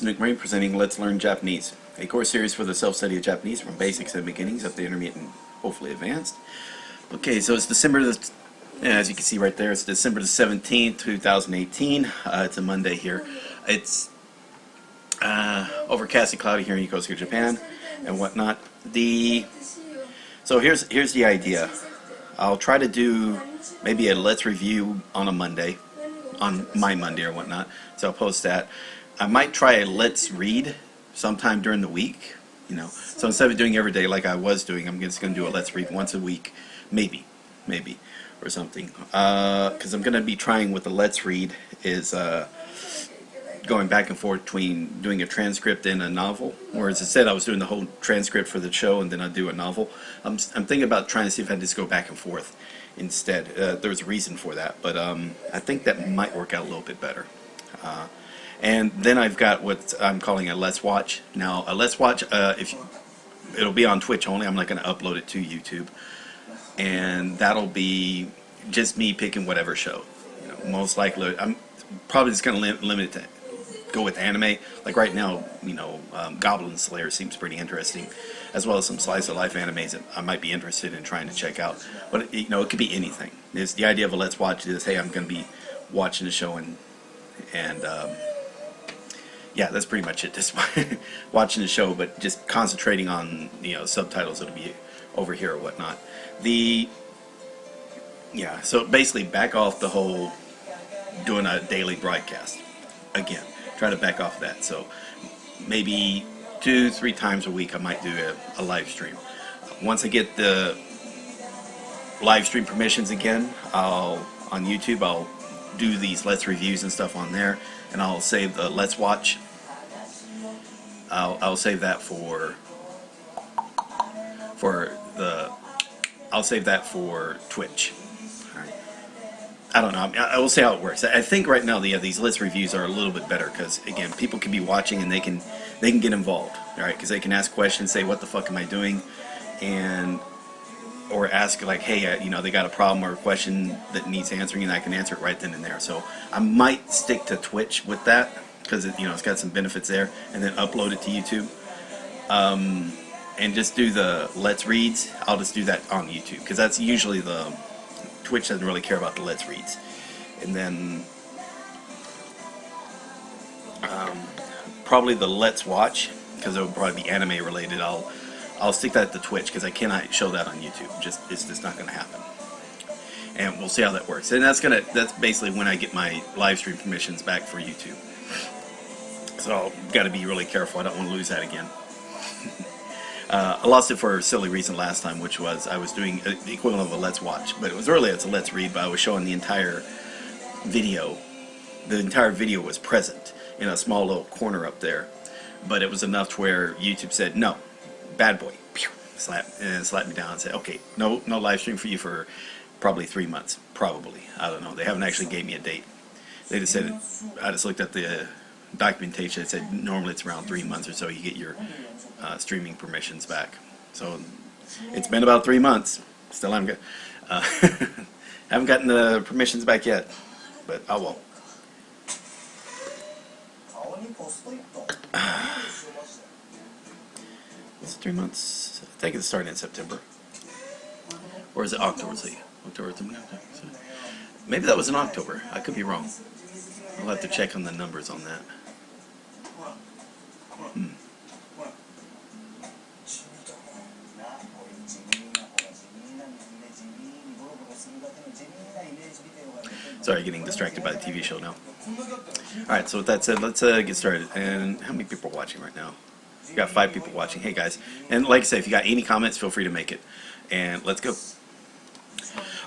Nick Murray presenting Let's Learn Japanese, a course series for the self-study of Japanese from basics and beginnings up to intermediate and hopefully advanced. Okay, so it's December the, as you can see right there, it's December the 17th, 2018. It's a Monday here. It's overcast and cloudy here in Yokosuka, Japan, and whatnot. So here's the idea. I'll try to do maybe a Let's Review on a Monday, on my Monday or whatnot. So I'll post that. I might try a Let's Read sometime during the week, you know. So instead of doing every day like I was doing, I'm just going to do a Let's Read once a week, maybe, or something. Because I'm going to be trying with the Let's Read is going back and forth between doing a transcript and a novel. Whereas instead I was doing the whole transcript for the show and then I'd do a novel. I'm thinking about trying to see if I can just go back and forth instead. There's a reason for that, but I think that might work out a little bit better. And then I've got what I'm calling a Let's Watch. Now, a Let's Watch, it'll be on Twitch only. I'm not going to upload it to YouTube. And that'll be just me picking whatever show. You know, most likely, I'm probably just going to limit it to go with anime. Like right now, you know, Goblin Slayer seems pretty interesting, as well as some slice of life animes that I might be interested in trying to check out. But you know, it could be anything. The idea of a Let's Watch is, hey, I'm going to be watching the show and yeah, that's pretty much it. Just watching the show, but just concentrating on, you know, subtitles that'll be over here or whatnot. Yeah, so basically back off the whole doing a daily broadcast. Again, try to back off that. So maybe 2-3 times a week I might do a live stream. Once I get the live stream permissions again, on YouTube, I'll do these Let's Reviews and stuff on there, and I'll save the Let's Watch. I'll save that I'll save that for Twitch. All right. I don't know. I will see how it works. I think right now these Let's Reviews are a little bit better because again, people can be watching and they can get involved. All right, because they can ask questions, say what the fuck am I doing, or ask like, hey, you know, they got a problem or a question that needs answering, and I can answer it right then and there. So I might stick to Twitch with that because you know, it's got some benefits there, and then upload it to YouTube, and just do the Let's Reads. I'll just do that on YouTube because that's usually Twitch doesn't really care about the Let's Reads, and then probably the Let's Watch because it will probably be anime related. I'll stick that to Twitch because I cannot show that on YouTube. It's just not going to happen. And we'll see how that works. And that's basically when I get my live stream permissions back for YouTube. So I've got to be really careful. I don't want to lose that again. I lost it for a silly reason last time, which was I was doing the equivalent of a Let's Watch, but it was really it's a Let's Read. But I was showing the entire video. The entire video was present in a small little corner up there, but it was enough to where YouTube said no. Bad boy, slapped me down and said, okay, no live stream for you for probably 3 months. Probably, I don't know. They haven't actually gave me a date. They just said, I just looked at the documentation. It said normally it's around 3 months or so you get your streaming permissions back. So it's been about 3 months. Still haven't gotten the permissions back yet, but I will. It's 3 months. I think it's starting in September. Or is it October? Maybe that was in October. I could be wrong. I'll have to check on the numbers on that. Sorry, getting distracted by the TV show now. Alright, so with that said, let's get started. And how many people are watching right now? We got 5 people watching. Hey guys, and like I say, if you got any comments, feel free to make it. And let's go.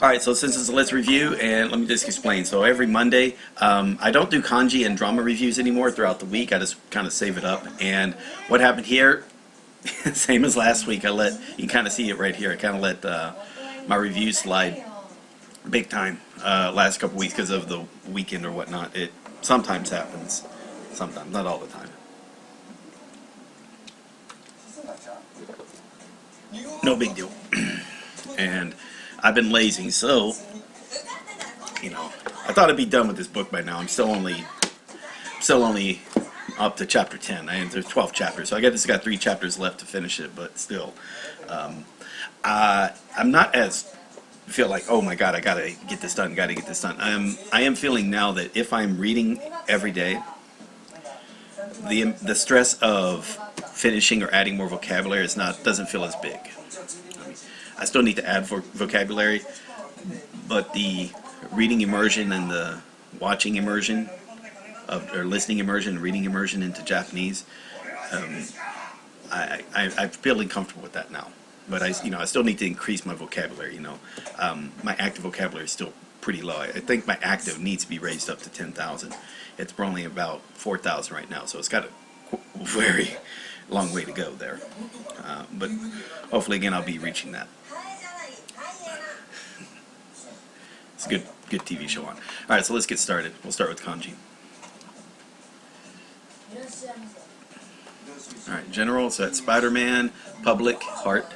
Alright, so since it's a Let's Review, and let me just explain. So every Monday, I don't do kanji and drama reviews anymore throughout the week. I just kind of save it up. And what happened here, same as last week, you can kind of see it right here. I kind of let my reviews slide big time last couple weeks because of the weekend or whatnot. It sometimes happens. Sometimes, not all the time. No big deal. And I've been lazy, so you know, I thought I'd be done with this book by now. I'm still only up to chapter 10. There's 12 chapters, so I guess it's got 3 chapters left to finish it, but still. I'm not as feel like, oh my god, I gotta get this done, gotta get this done. I am feeling now that if I'm reading every day, the stress of finishing or adding more vocabulary doesn't feel as big. I still need to add vocabulary, but the reading immersion and the watching immersion or listening immersion and reading immersion into Japanese, I'm feeling comfortable with that now. But I still need to increase my vocabulary. My active vocabulary is still pretty low. I think my active needs to be raised up to 10,000. It's only about 4,000 right now, so it's got a very long way to go there. But hopefully, again, I'll be reaching that. It's a good TV show on. All right, so let's get started. We'll start with kanji. All right, general. So that's Spider-Man, public, heart,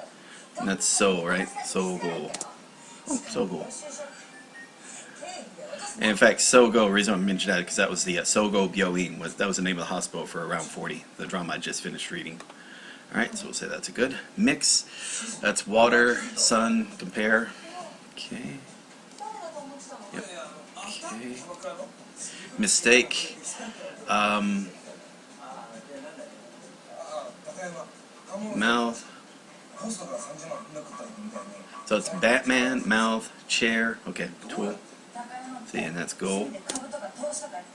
and that's so, right? Sogo. Oh, Sogo. And in fact, Sogo, the reason I mentioned that is because that was the Sogo Byoin, that was the name of the hospital for Around 40, the drama I just finished reading. Alright, so we'll say that's a good. Mix, that's water, sun, compare. Okay. Yep. Okay. Mistake. Mouth. So it's Batman, mouth, chair. Okay, tool. See, and that's goal.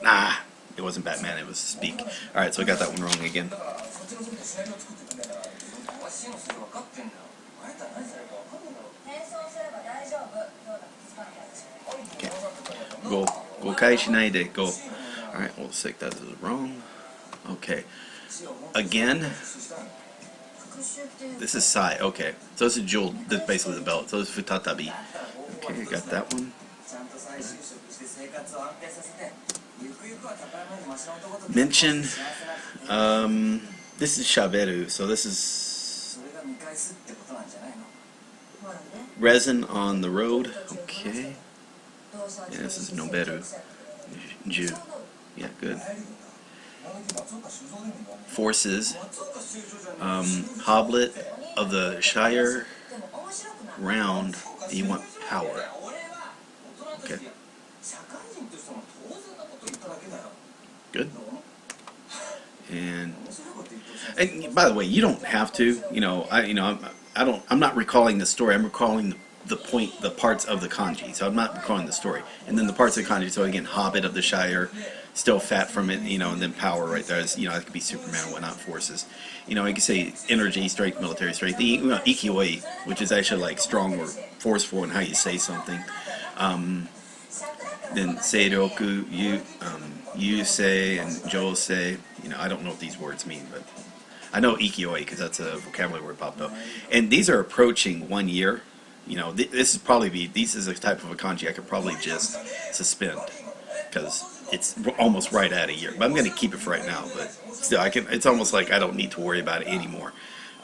Nah, it wasn't Batman, it was speak. Alright, so I got that one wrong again. Okay. Go. Go kai shinai de go. Alright, we'll take that as wrong. Okay. Again. This is sai. Okay. So this is jewel. This is basically the belt. So this is futatabi. Okay, I got that one. Mention. This is shaberu. So this is resin on the road. Okay. Yeah, this is noberu. Ju. Yeah, good. Forces. Hoblet of the Shire round. You want power. Okay. Good. And by the way, you don't have to. I'm not recalling the story. I'm recalling the parts of the kanji. So I'm not recalling the story. And then the parts of the kanji. So again, Hobbit of the Shire, still fat from it. And then power right there. That could be Superman and whatnot. Forces. You can say energy, strength, military strength. Ikioi, which is actually like strong or forceful in how you say something. Then Seiroku, Yusei, and Josei. I don't know what these words mean, but I know Ikioi because that's a vocabulary word popped up. And these are approaching 1 year. This is a type of a kanji I could probably just suspend because it's almost right at a year. But I'm going to keep it for right now. But still, it's almost like I don't need to worry about it anymore.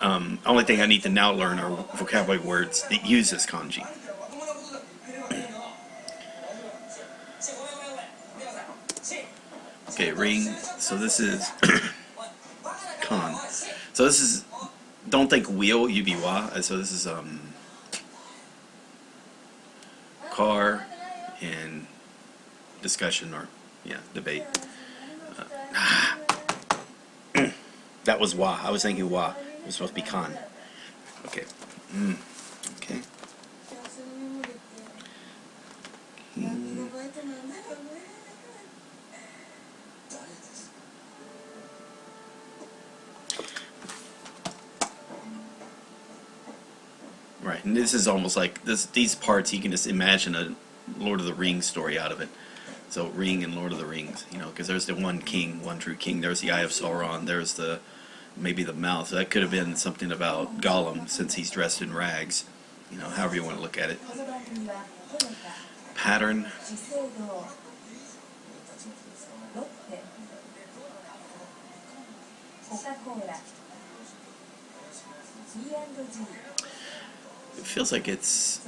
Only thing I need to now learn are vocabulary words that use this kanji. Okay, ring. So this is con. So this is, don't think wheel, yubiwa. So this is car and discussion or debate. That was wa. I was thinking wa. It was supposed to be con. Okay. Okay. Right, and this is almost like these parts you can just imagine a Lord of the Rings story out of it. So ring and Lord of the Rings, because there's the one king, one true king. There's the Eye of Sauron. There's maybe the mouth. So that could have been something about Gollum since he's dressed in rags. However you want to look at it. Pattern. It feels like it's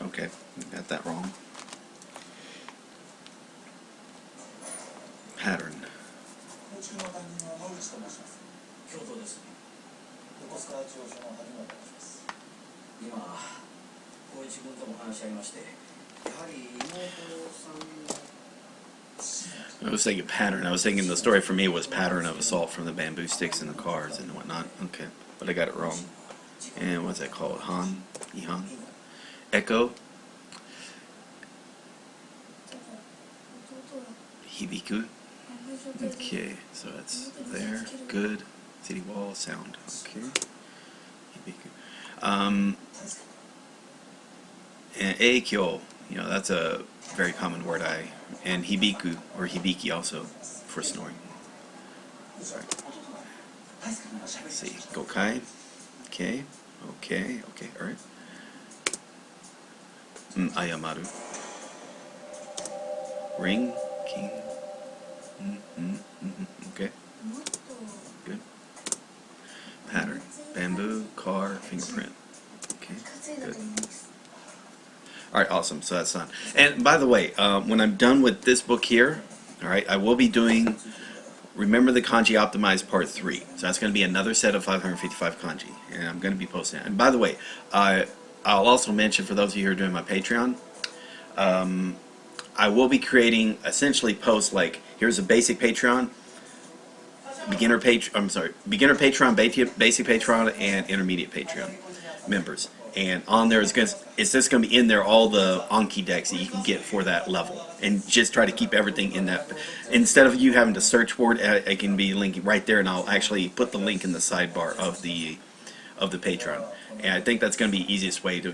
Okay, got that wrong. Pattern. 中の担任の野口と申します。教頭です。横須賀中央署のはじめまして。今、光一君とも話し合いまして、やはり妹さん。I was thinking pattern. I was thinking the story for me was pattern of assault from the bamboo sticks in the cars and whatnot. Okay, but I got it wrong. And what's that called? Ihan? Echo? Hibiku? Okay, so that's there. Good. City wall sound. Okay. Hibiku. And eikyo, that's a very common word. And hibiku or hibiki also for snoring. Sorry. Let's see. Gokai. Okay. Okay. All right. Ayamaru. Ring. King. Okay. Good. Pattern. Bamboo. Car. Fingerprint. Okay. Good. All right, awesome. So that's done. And by the way, when I'm done with this book here, all right, I will be doing Remember the Kanji Optimized Part 3. So that's going to be another set of 555 kanji, and I'm going to be posting it. And by the way, I'll also mention for those of you who are doing my Patreon, I will be creating essentially posts like, here's a basic Patreon, beginner Patreon, basic Patreon, and intermediate Patreon members. And on there, it's just going to be in there all the Anki decks that you can get for that level. And just try to keep everything in that. Instead of you having to search for it, I can be linking right there, and I'll actually put the link in the sidebar of the Patreon. And I think that's going to be the easiest way to,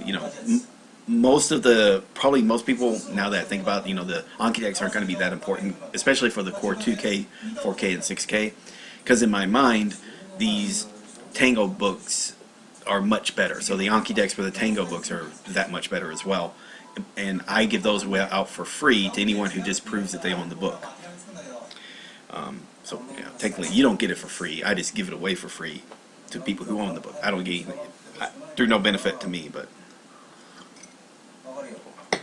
probably most people, now that I think about it, the Anki decks aren't going to be that important, especially for the core 2K, 4K, and 6K. Because in my mind, these Tango books are much better. So the Anki decks for the Tango books are that much better as well. And I give those away out for free to anyone who just proves that they own the book. So technically you don't get it for free. I just give it away for free to people who own the book. I don't get anything. There's no benefit to me, but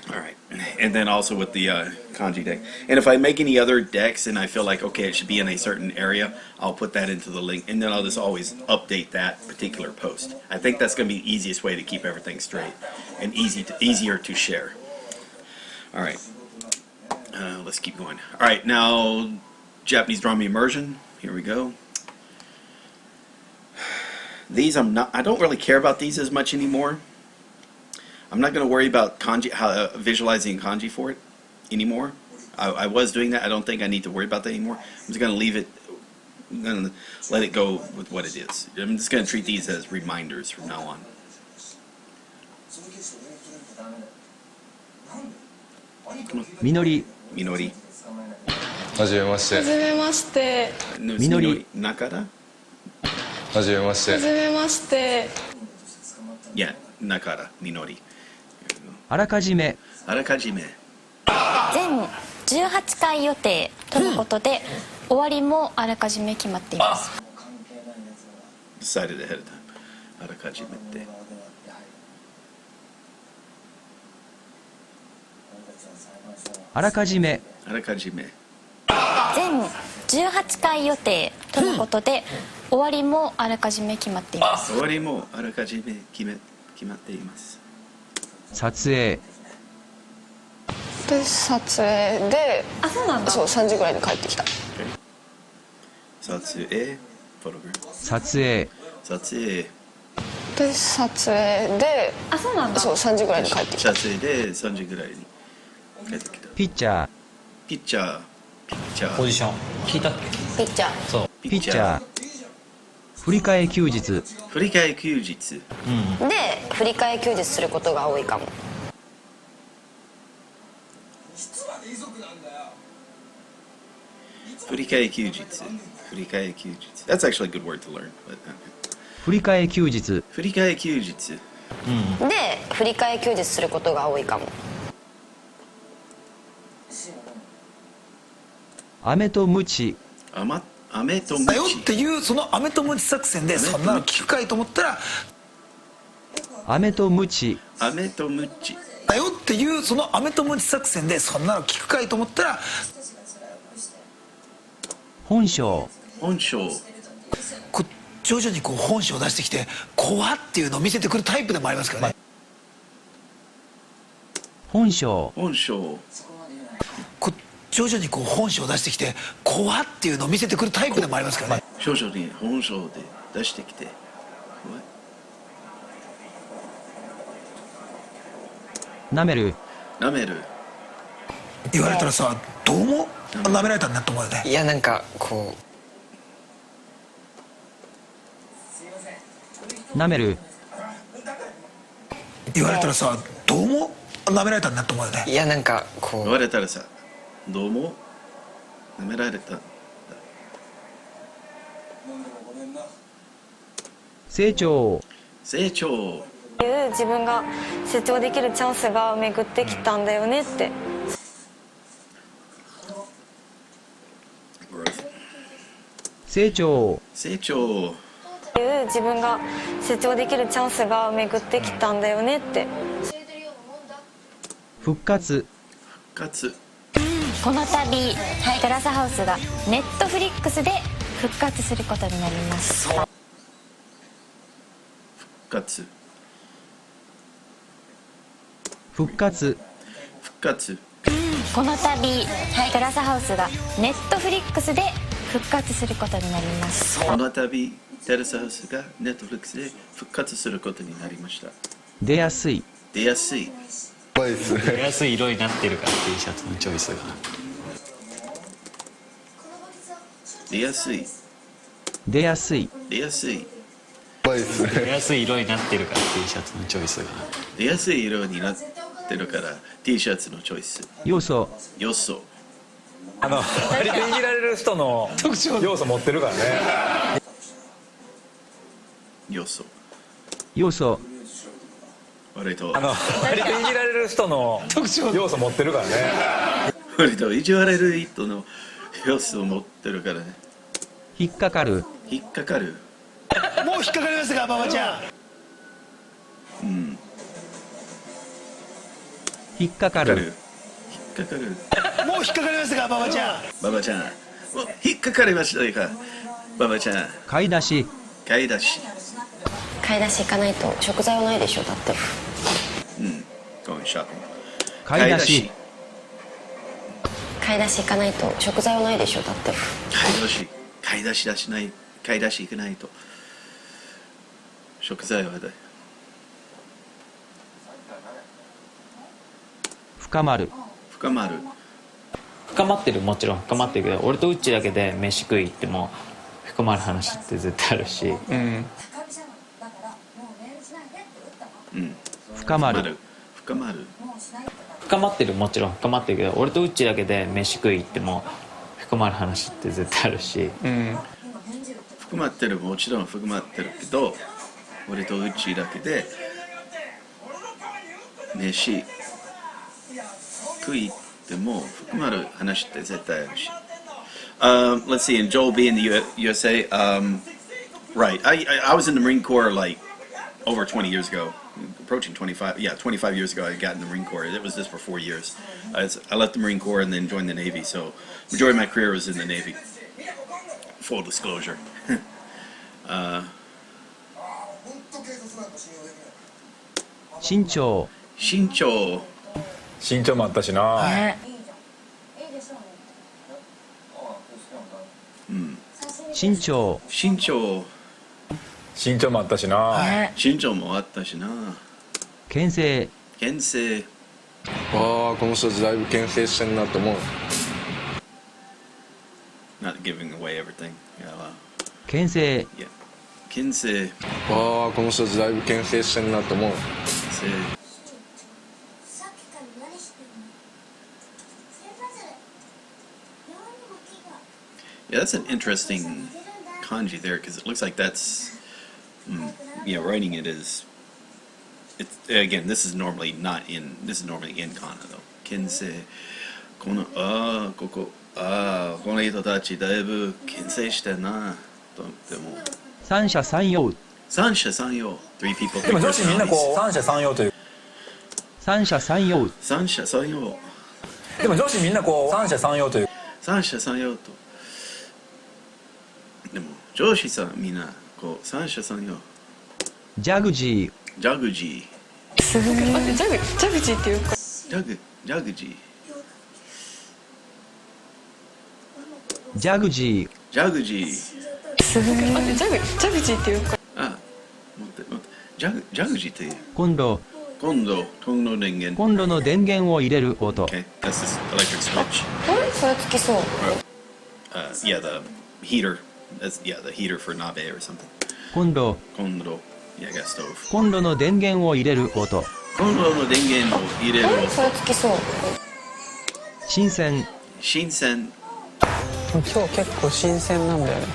alright. And then also with the kanji deck. And if I make any other decks and I feel like, okay, it should be in a certain area, I'll put that into the link. And then I'll just always update that particular post. I think that's going to be the easiest way to keep everything straight and easier to share. Alright. Let's keep going. Alright, now Japanese drama immersion. Here we go. These I don't really care about these as much anymore. I'm not going to worry about kanji, visualizing kanji for it anymore. I was doing that. I don't think I need to worry about that anymore. I'm just going to leave it. I'm going to let it go with what it is. I'm just going to treat these as reminders from now on. Minori. Minori. はじめまして。はじめまして。Minori Nakara? はじめまして。はじめまして。Yeah, Nakara, Minori. あらかじめ。あらかじめ。全18回予定とのことで、終わりもあらかじめ決まっています。Decided ahead of time. あらかじめって。あらかじめ。あらかじめ。全18回予定とのことで、終わりもあらかじめ決まっています。終わりもあらかじめ決まっています。撮影で撮影で、そうなんだ。そう3時ぐらいに帰ってきた。撮影、フォトグラフ。撮影で撮影で、そうなんだ。そう3時ぐらいに帰ってきた。撮影で3時ぐらいに帰ってきた。ピッチャーポジション聞いたっけ？ピッチャー。そう。ピッチャー振り替え休日で振り替え休日することが多いかも。振り替え休日。That's actually a good word to learn. But, 振り替え休日振り替え休日。で振り替え休日することが多いかも。飴とムチ飴とムだよっチ。ていうその飴とムチ作戦でそんなの聞くかいと思ったら飴とムチだよっていうその飴とムチ作戦でそんなの聞くかいと思ったら、本性、本性。こう徐々にこう本性を出してきて怖っていうのを見せてくるタイプでもありますからね。本性、本性。こう徐々にこう本性を出してきて怖っていうのを見せてくるタイプでもありますからね。徐々に本性で出してきて。舐める、舐める。言われたらさ、どうも舐められたんだと思うよね。いやなんかこ舐める、言われたらさ、どうも舐められたんだと思うよね。ういやなんかこ言われたらさ、どうも舐められた。成長、成長。いう自分が成長できるチャンスが巡ってきたんだよねって。成長、成長。いう自分が成長できるチャンスが巡ってきたんだよねって。復活、復活。この度テラスハウスがネットフリックスで復活することになりました。復活。復活、復活。この度テラスハウスがネットフリックスで復活することになりました。この度テラスハウスがネットフリックスで復活することになりました。出やすい、出やすい。怖いですね。安い色になってるから T シャツのチョイスが。出やすい。出やすい、出やすい。怖いですね。安い色になってるから T シャツのチョイスが。出やすい色になってるから T シャツのチョイス。要素、要素。割といじられる人の要素持ってるからね。要素。要素、割と割といじられる人の要素持ってるからね。割といじられる人の要素を持ってるからね。引っかかる、引っかかる。もう引っかかりましたか、馬場ちゃん。うん。引っかか引っる、かかる。もう引っかかりましたか、馬場ちゃん。馬場ちゃん。もう引っかかりましたか、馬場ちゃん。買い出し、買い出し。買い出し行かないと食材はないでしょ、だって。うん。going shopping。買い出し、買い出し行かないと食材はないでしょ、だって。買い出し。買い出し出しない。買い出し行かないと食材はだ。深まる、深まる。深まってる、もちろん深まってるけど、俺とうっちだけで飯食い行っても深まる話って絶対あるし、うん。深まる、深まる。深まってる、もちろん深まってるけど、俺とうっちだけで飯食い行っても深まる話って絶対あるし、含まってる、もちろん含まってるけど、俺とうちだけで飯食いっても含まる話って絶対あるし。Let's see, in Joel B in the USA, right, I was in the Marine Corps like over 20 years ago, approaching 25, yeah, 25 years ago I got in the Marine Corps. It was this for 4 years. I left the Marine Corps and then joined the Navy, so majority of my career was in the Navy. Full disclosure. 身長、身長。身長もあったしな。うん。身長、身長。身長もあったしな。身長もあったしな。牽制、牽制。ああ、この人だいぶ牽制してんなと思う。Not giving away everything. Yeah. 牽制、Yeah. 牽制。ああ、この人だいぶ牽制してんなと思う。牽制。Yeah, that's an interesting kanji there because it looks like that's, writing it is. It's again. This is normally not in. This is normally in kana though. Kensei, このこの人たちだいぶ牽制してんなと思っても。三者三様、三者三様。Three people. でも女子みんなこう三者三様という。三者三様。三者三様。でも女子みんなこう三者三様という。三者三様と。でも上司さんみんなこう三者三様。ジャグジー。ジャグジすごい。待って、ジャグジーっていうか。ー。ジャグジー。ジャグジー。ジャグジー。すごい。待って、ジャグジーっていうか。あ、待って。ジャグジーっていう。コンロの電源。コンロの電源を入れる音。 Okay, that's this electric switch. これそれつきそう。Yeah, the heater. That's the heater for nabe or something. コンロ Yeah, gas stove. コンロの電源を入れる音。コンロの電源を入れる音。それつきそう。新鮮。新鮮。今日結構新鮮なんだよね。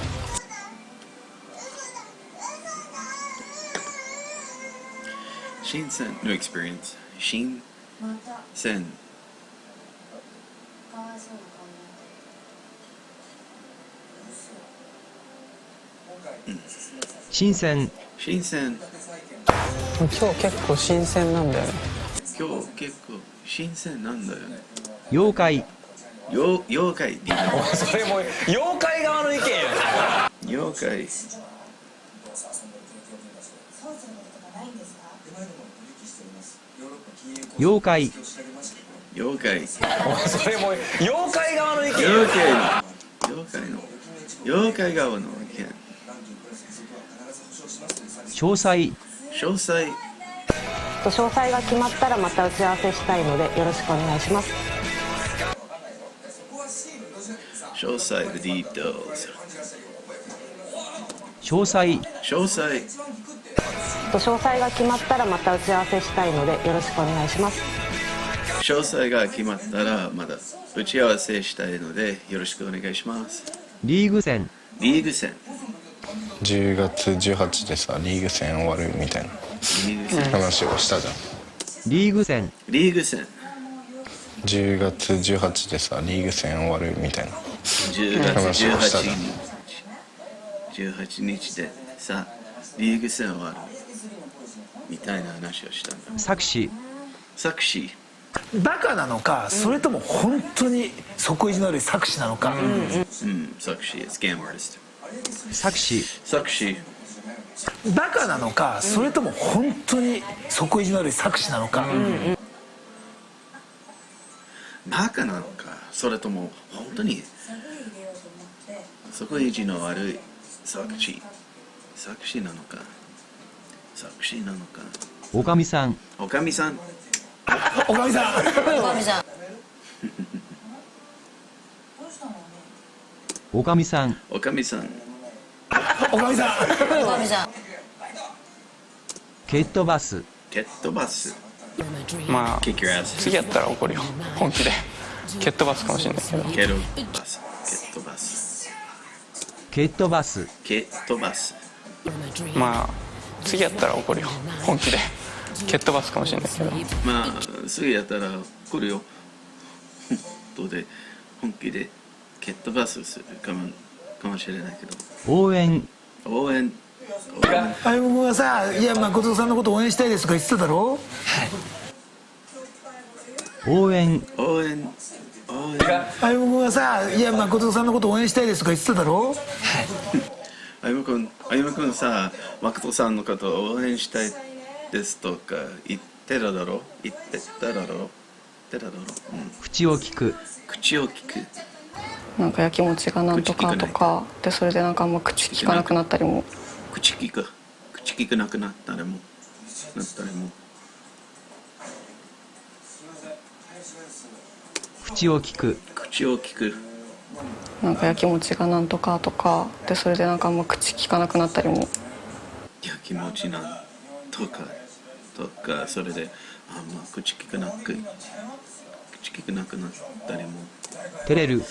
新鮮。New experience. 新鮮。新鮮。新鮮。今日結構新鮮なんだよね。今日結構新鮮なんだよね。妖怪。妖怪。それも妖怪側の意見や。妖怪。妖怪。妖怪。それも妖怪側の意見や。妖怪側の意見。詳細。詳細。詳細が決まったらまた打ち合わせしたいのでよろしくお願いします。詳細 the details。詳細。詳細。詳細が決まったらまた打ち合わせしたいのでよろしくお願いします。詳細が決まったらまだ打ち合わせしたいのでよろしくお願いします。リーグ戦。リーグ戦。10月18でさリーグ戦終わるみたいな話をしたじゃん。リーグ戦。リーグ戦。10月18でさリーグ戦終わるみたいな10月話をしたじゃん。18日でさリーグ戦終わるみたいな話をしたんだ。作詞。作詞。バカなのかそれとも本当に底意地の悪い作詞なのか。作詞 scam artist。作詞。作詞。バカなのかそれとも本当に底意地の悪い作詞なのか。バカなのかそれとも本当に底意地の悪い作詞なのか。作詞なのか。おかみさん。おかみさん。おかみさん。おかみさん。おかみさん。おかみさん。おかみさん。おかみさん。蹴っ飛ばす。蹴っ飛ばす。まあ Kick your ass。次やったら怒るよ。本気で蹴っ飛ばすかもしれないけど。蹴飛ばす。蹴飛ばす。蹴っ飛ばす。蹴飛ばす。まあ次やったら怒るよ。本気で蹴っ飛ばすかもしれないけど。まあすぐやったら来るよ。本当で本気で蹴飛ばすかもしれないけど。応援。応援。あゆむ君はさ「いや誠さんのこと応援したいです」とか言ってただろ。応援。応援。あゆむ君はさ「いや誠さんのこと応援したいです」とか言ってただろ。あゆむくんさ誠さんのことを応援したいですとか言ってただろ。口を聞く。口を聞く。なんかやきもちがなんとかとかでそれでなんかあんま口聞かなくなったりも。口聞かなくなったりも。口を聞く。口を聞く。なんかやきもちがなんとかとかでそれでなんかあんま口聞かなくなったりも。やきもちなんとかそれであんま口聞かなくなったりも。照れる。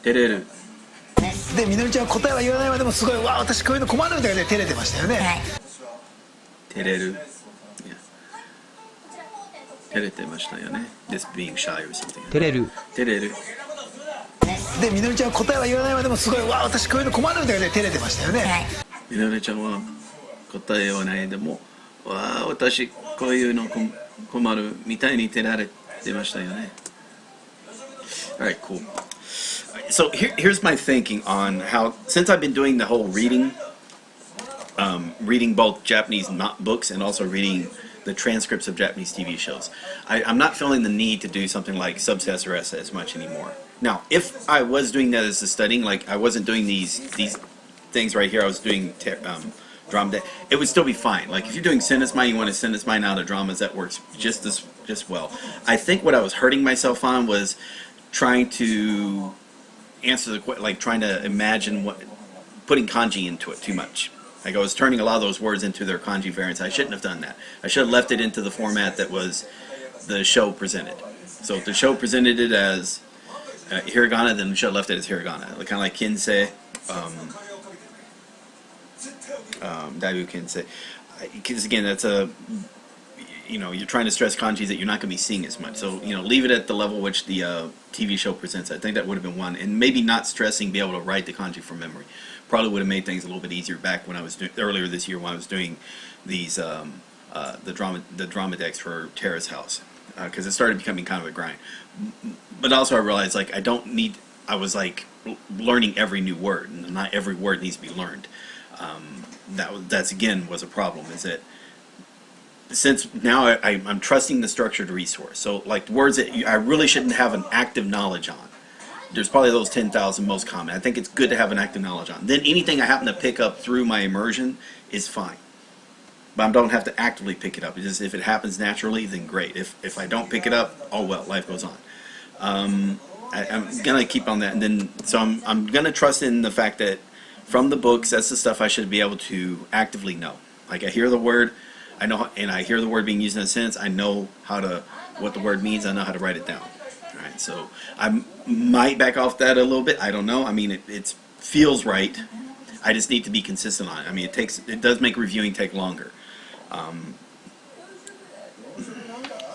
でみのりちゃんは答えは言わないまでもすごい「わ私こういうの困る」みたいな照れてましたよね。照れる。照れてましたよね。This being shy or something。照れる。でみのりちゃんは答えは言わないまでもすごい「わ私こういうの困る」みたいな照れてましたよね。みのりちゃんは答えはないでも「わ私こういうの困るみたいに照られてましたよね。Alright, cool. So here's my thinking on how, since I've been doing the whole reading, reading both Japanese books and also reading the transcripts of Japanese TV shows, I'm not feeling the need to do something like subsets or essays as much anymore. Now, if I was doing that as a studying, like I wasn't doing these things right here, I was doing drama, it would still be fine. Like if you're doing sentence mind, you want to sentence mind out of dramas, that works just well. I think what I was hurting myself on was trying to answer the question, like trying to imagine putting kanji into it too much. Like I was turning a lot of those words into their kanji variants. I shouldn't have done that. I should have left it into the format that was the show presented. So if the show presented it as hiragana, then we should have left it as hiragana. Kind of like kinsei, daibu kinsei. Because again, that's you're trying to stress kanjis that you're not going to be seeing as much. So, leave it at the level which the TV show presents. I think that would have been one. And maybe not stressing, be able to write the kanji from memory. Probably would have made things a little bit easier back when I was earlier this year when I was doing these the drama decks for Terrace House, because it started becoming kind of a grind. But also I realized like I was like learning every new word, and not every word needs to be learned. That's again was a problem, is that since now I'm trusting the structured resource. So like words that I really shouldn't have an active knowledge on. There's probably those 10,000 most common. I think it's good to have an active knowledge on. Then anything I happen to pick up through my immersion is fine. But I don't have to actively pick it up. It's just if it happens naturally, then great. If I don't pick it up, oh well, life goes on. I'm gonna keep on that, and then so I'm gonna trust in the fact that from the books, that's the stuff I should be able to actively know. Like I hear the word, I know, and I hear the word being used in a sentence. I know what the word means. I know how to write it down. All right, so I might back off that a little bit. I don't know. I mean, it feels right. I just need to be consistent on it. I mean, it does make reviewing take longer.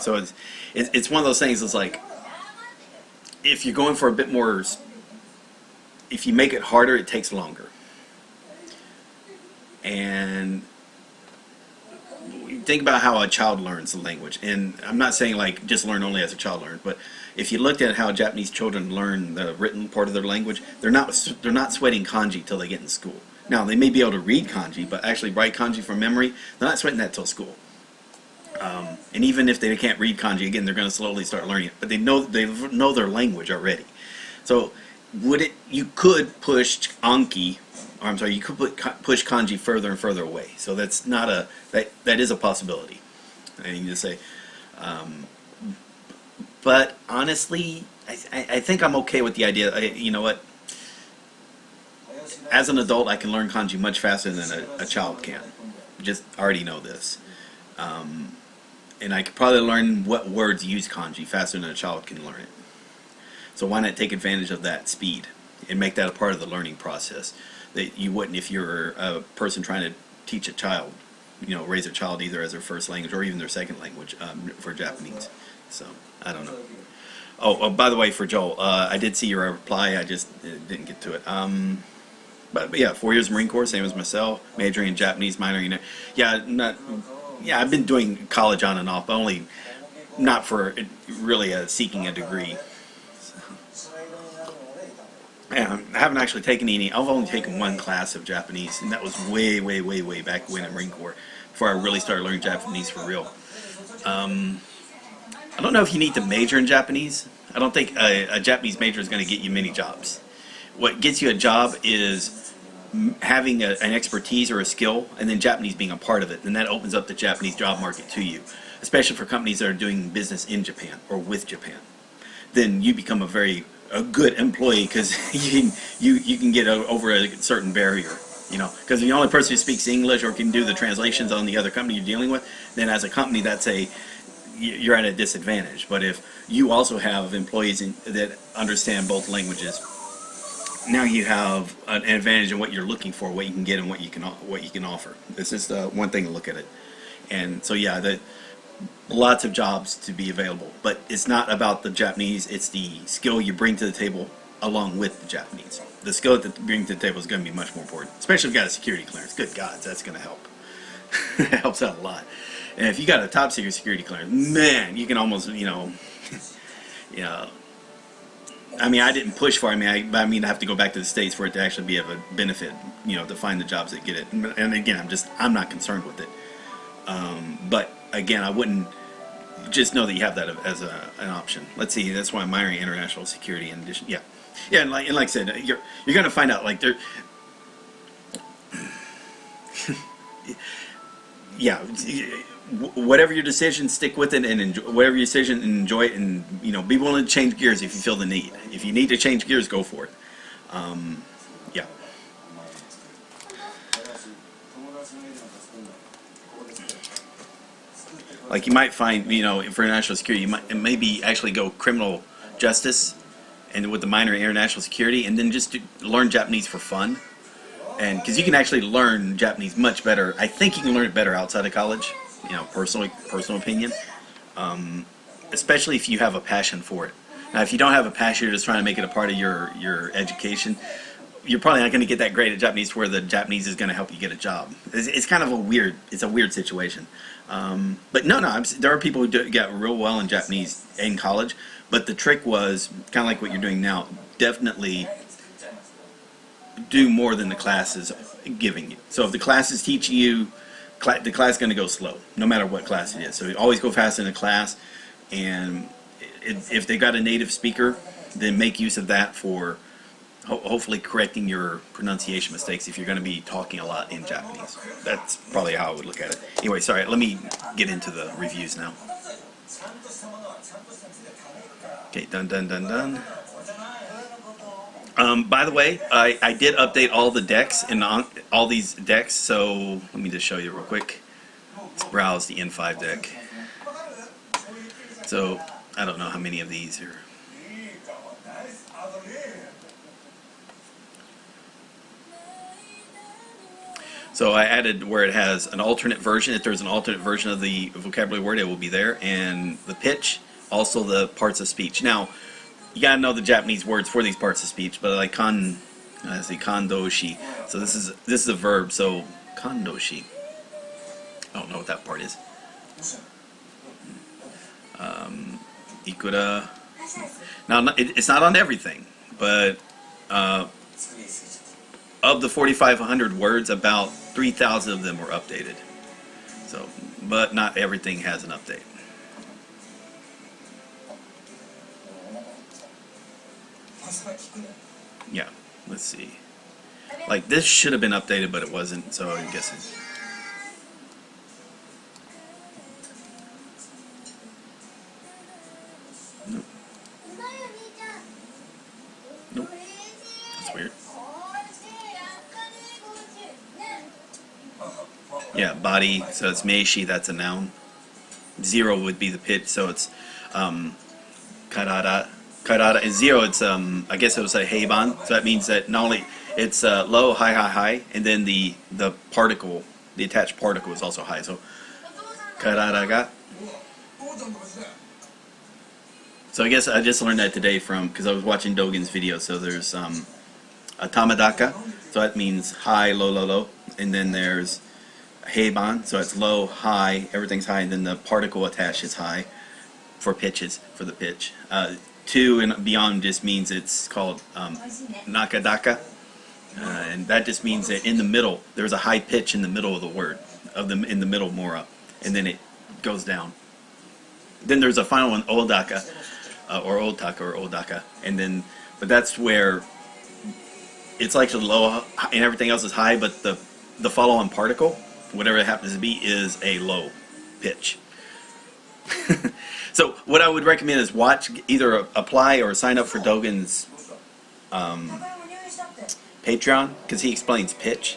So it's one of those things. It's like if you're going for a bit more, if you make it harder, it takes longer. And think about how a child learns the language, and I'm not saying like just learn only as a child learns, but if you looked at how Japanese children learn the written part of their language, they're not sweating kanji till they get in school. Now they may be able to read kanji, but actually write kanji from memory, they're not sweating that till school. And even if they can't read kanji, again, they're going to slowly start learning it, but they know their language already. So you could push Anki, or I'm sorry, you could push kanji further and further away. So that's not that is a possibility. And you just say, but honestly, I think I'm okay with the idea. You know what? As an adult, I can learn kanji much faster than a child can. Just already know this. And I could probably learn what words use kanji faster than a child can learn it. So why not take advantage of that speed and make that a part of the learning process that you wouldn't if you're a person trying to teach a child, raise a child either as their first language or even their second language for Japanese. So I don't know. Oh, by the way, for Joel, I did see your reply. I just didn't get to it. But yeah, 4 years Marine Corps, same as myself, majoring in Japanese, minoring in I've been doing college on and off, but only not for really seeking a degree. Yeah, I haven't actually taken any. I've only taken one class of Japanese, and that was way back when in Marine Corps, before I really started learning Japanese for real. I don't know if you need to major in Japanese. I don't think a Japanese major is going to get you many jobs. What gets you a job is having an expertise or a skill, and then Japanese being a part of it, and that opens up the Japanese job market to you, especially for companies that are doing business in Japan or with Japan. Then you become a good employee because you can get over a certain barrier, because the only person who speaks English or can do the translations on the other company you're dealing with, then as a company you're at a disadvantage. But if you also have employees that understand both languages, now you have an advantage in what you're looking for, what you can get, and what you can offer. This is one thing to look at it. And so yeah, lots of jobs to be available, but it's not about the Japanese, it's the skill you bring to the table along with the Japanese. The skill that you bring to the table is going to be much more important, especially if you've got a security clearance. Good God, that's going to help. It helps out a lot. And if you got a top secret security clearance, man, you can almost, you know, I mean, I didn't push for it. I mean, I have to go back to the States for it to actually be of a benefit, you know, to find the jobs that get it. And again, I'm not concerned with it. But again, I wouldn't just know that you have that as an option. Let's see. That's why I'm minoring international security in addition. Yeah, and like I said, you're going to find out like there. Yeah, whatever your decision, stick with it and enjoy whatever your decision and enjoy it, and you know, be willing to change gears if you feel the need. If you need to change gears, go for it. Yeah. Like you might find, you know, for international security, you might maybe actually go criminal justice, and with the minor in international security, and then just learn Japanese for fun. And because you can actually learn Japanese much better, I think you can learn it better outside of college. You know, personal opinion. Especially if you have a passion for it. Now, if you don't have a passion, you're just trying to make it a part of your education, you're probably not going to get that great at Japanese where the Japanese is going to help you get a job. It's kind of a weird situation. But no, there are people who get real well in Japanese in college. But the trick was kind of like what you're doing now. Definitely do more than the class is giving you. So if the class is teaching you, the class is going to go slow, no matter what class it is. So you always go fast in a class, and if they got a native speaker, then make use of that for hopefully correcting your pronunciation mistakes if you're going to be talking a lot in Japanese. That's probably how I would look at it. Anyway, sorry, let me get into the reviews now. Okay, done. By the way, I did update all the decks and all these decks, so let me just show you real quick. Let's browse the N5 deck. So I don't know how many of these are. So I added where it has an alternate version. If there's an alternate version of the vocabulary word, it will be there, and the pitch, also the parts of speech. Now, you gotta know the Japanese words for these parts of speech, but like kandoshi. So this is a verb. So kandoshi. I don't know what that part is. Ikura. Now it's not on everything, but of the 4,500 words, about 3,000 of them were updated. So, but not everything has an update. Yeah, let's see. Like this should have been updated, but it wasn't, so I'm guessing. Nope. Nope. That's weird. Yeah, body, so it's meishi, that's a noun. 0 would be the pitch, so it's karada. Karada, and 0, it's I guess it was a heiban, so that means that not only it's low, high, and then the particle, the attached particle is also high. So karada ga. So I guess I just learned that today because I was watching Dogen's video. So there's a tamadaka, so that means high, low, and then there's heiban, so it's low, high, everything's high, and then the particle attached is high for pitches, for the pitch. 2 and beyond just means it's called nakadaka, and that just means that in the middle there's a high pitch in the middle of the word, in the middle more up, and then it goes down. Then there's a final one, odaka, or odaka, and then but that's where it's like low and everything else is high, but the follow-on particle, whatever it happens to be, is a low pitch. So what I would recommend is either apply or sign up for Dogen's Patreon, because he explains pitch,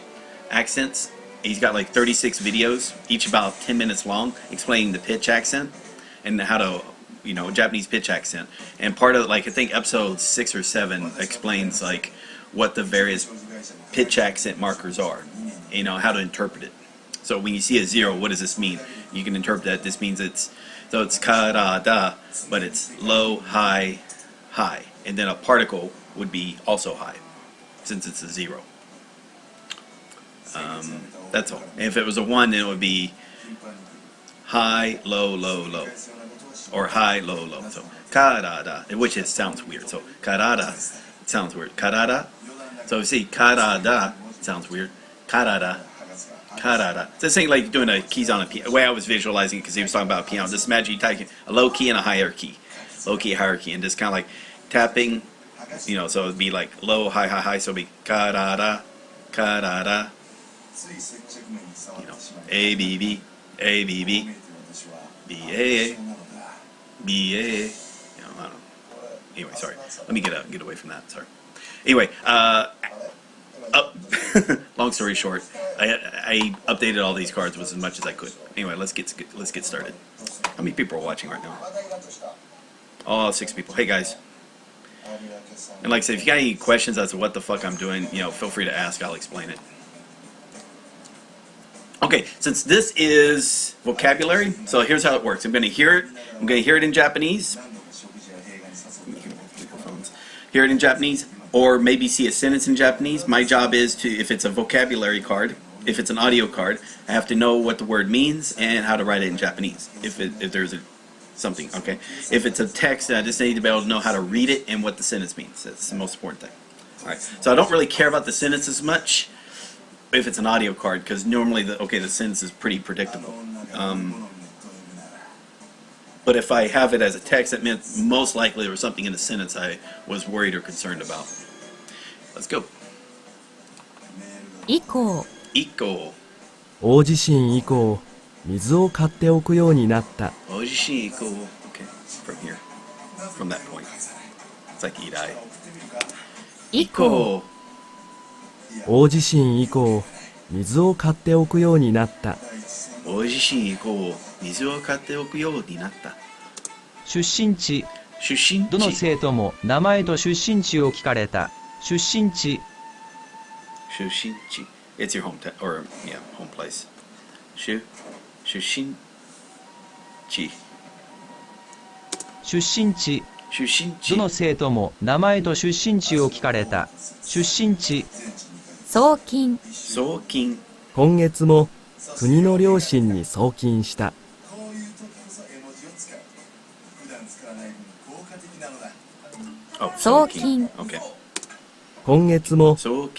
accents. He's got like 36 videos, each about 10 minutes long, explaining the pitch accent and how to, Japanese pitch accent. And part of, like, I think episode 6 or 7 explains like what the various pitch accent markers are, how to interpret it. So when you see a 0, what does this mean? You can interpret that this means it's karada, but it's low, high, and then a particle would be also high, since it's a 0. That's all. And if it was a 1, then it would be high, low, low, low. Or high, low, low. So, karada, which it sounds weird. So, karada sounds weird. Karada. So, you see, karada sounds weird. Karada. Karada. It's the same like doing a keys on a piano. The way I was visualizing it, because he was talking about a piano. Just imagine you taking a low key and a higher key. Low key, higher key. And just kind of like tapping, so it'd be like low, high, high, high. So it'd be karada, karada. A, B, B, A, B, B, B, A, B, A. I don't know. Anyway, sorry. Let me get away from that. Sorry. Anyway, long story short, I updated all these cards as much as I could. Anyway, let's get started. How many people are watching right now? Oh, 6 people. Hey guys. And like I said, if you got any questions as to what the fuck I'm doing, feel free to ask. I'll explain it. Okay, since this is vocabulary, so here's how it works. I'm going to hear it in Japanese. Hear it in Japanese, or maybe see a sentence in Japanese. My job is to, if it's a vocabulary card, if it's an audio card, I have to know what the word means and how to write it in Japanese. If there's something, okay. If it's a text, I just need to be able to know how to read it and what the sentence means. That's the most important thing. All right. So I don't really care about the sentence as much if it's an audio card, because normally the sentence is pretty predictable. But if I have it as a text, that meant most likely there was something in the sentence I was worried or concerned about. Let's go. 以降 Equal. 大地震以降、水を買っておくようになった。大地震 equal. Okay. From here. From that point. It's like Idai. 以降 大地震以降、水を買っておくようになった。大地震以降、水を買っておくようになった。出身地。出身地。どの生徒も名前と出身地を聞かれた。出身地。出身地。It's your home home place. 出身地。出身地。出身地。どの生徒も名前と出身地を聞かれた。出身地。送金送金。今月も国の両親に送金した。送金。今月も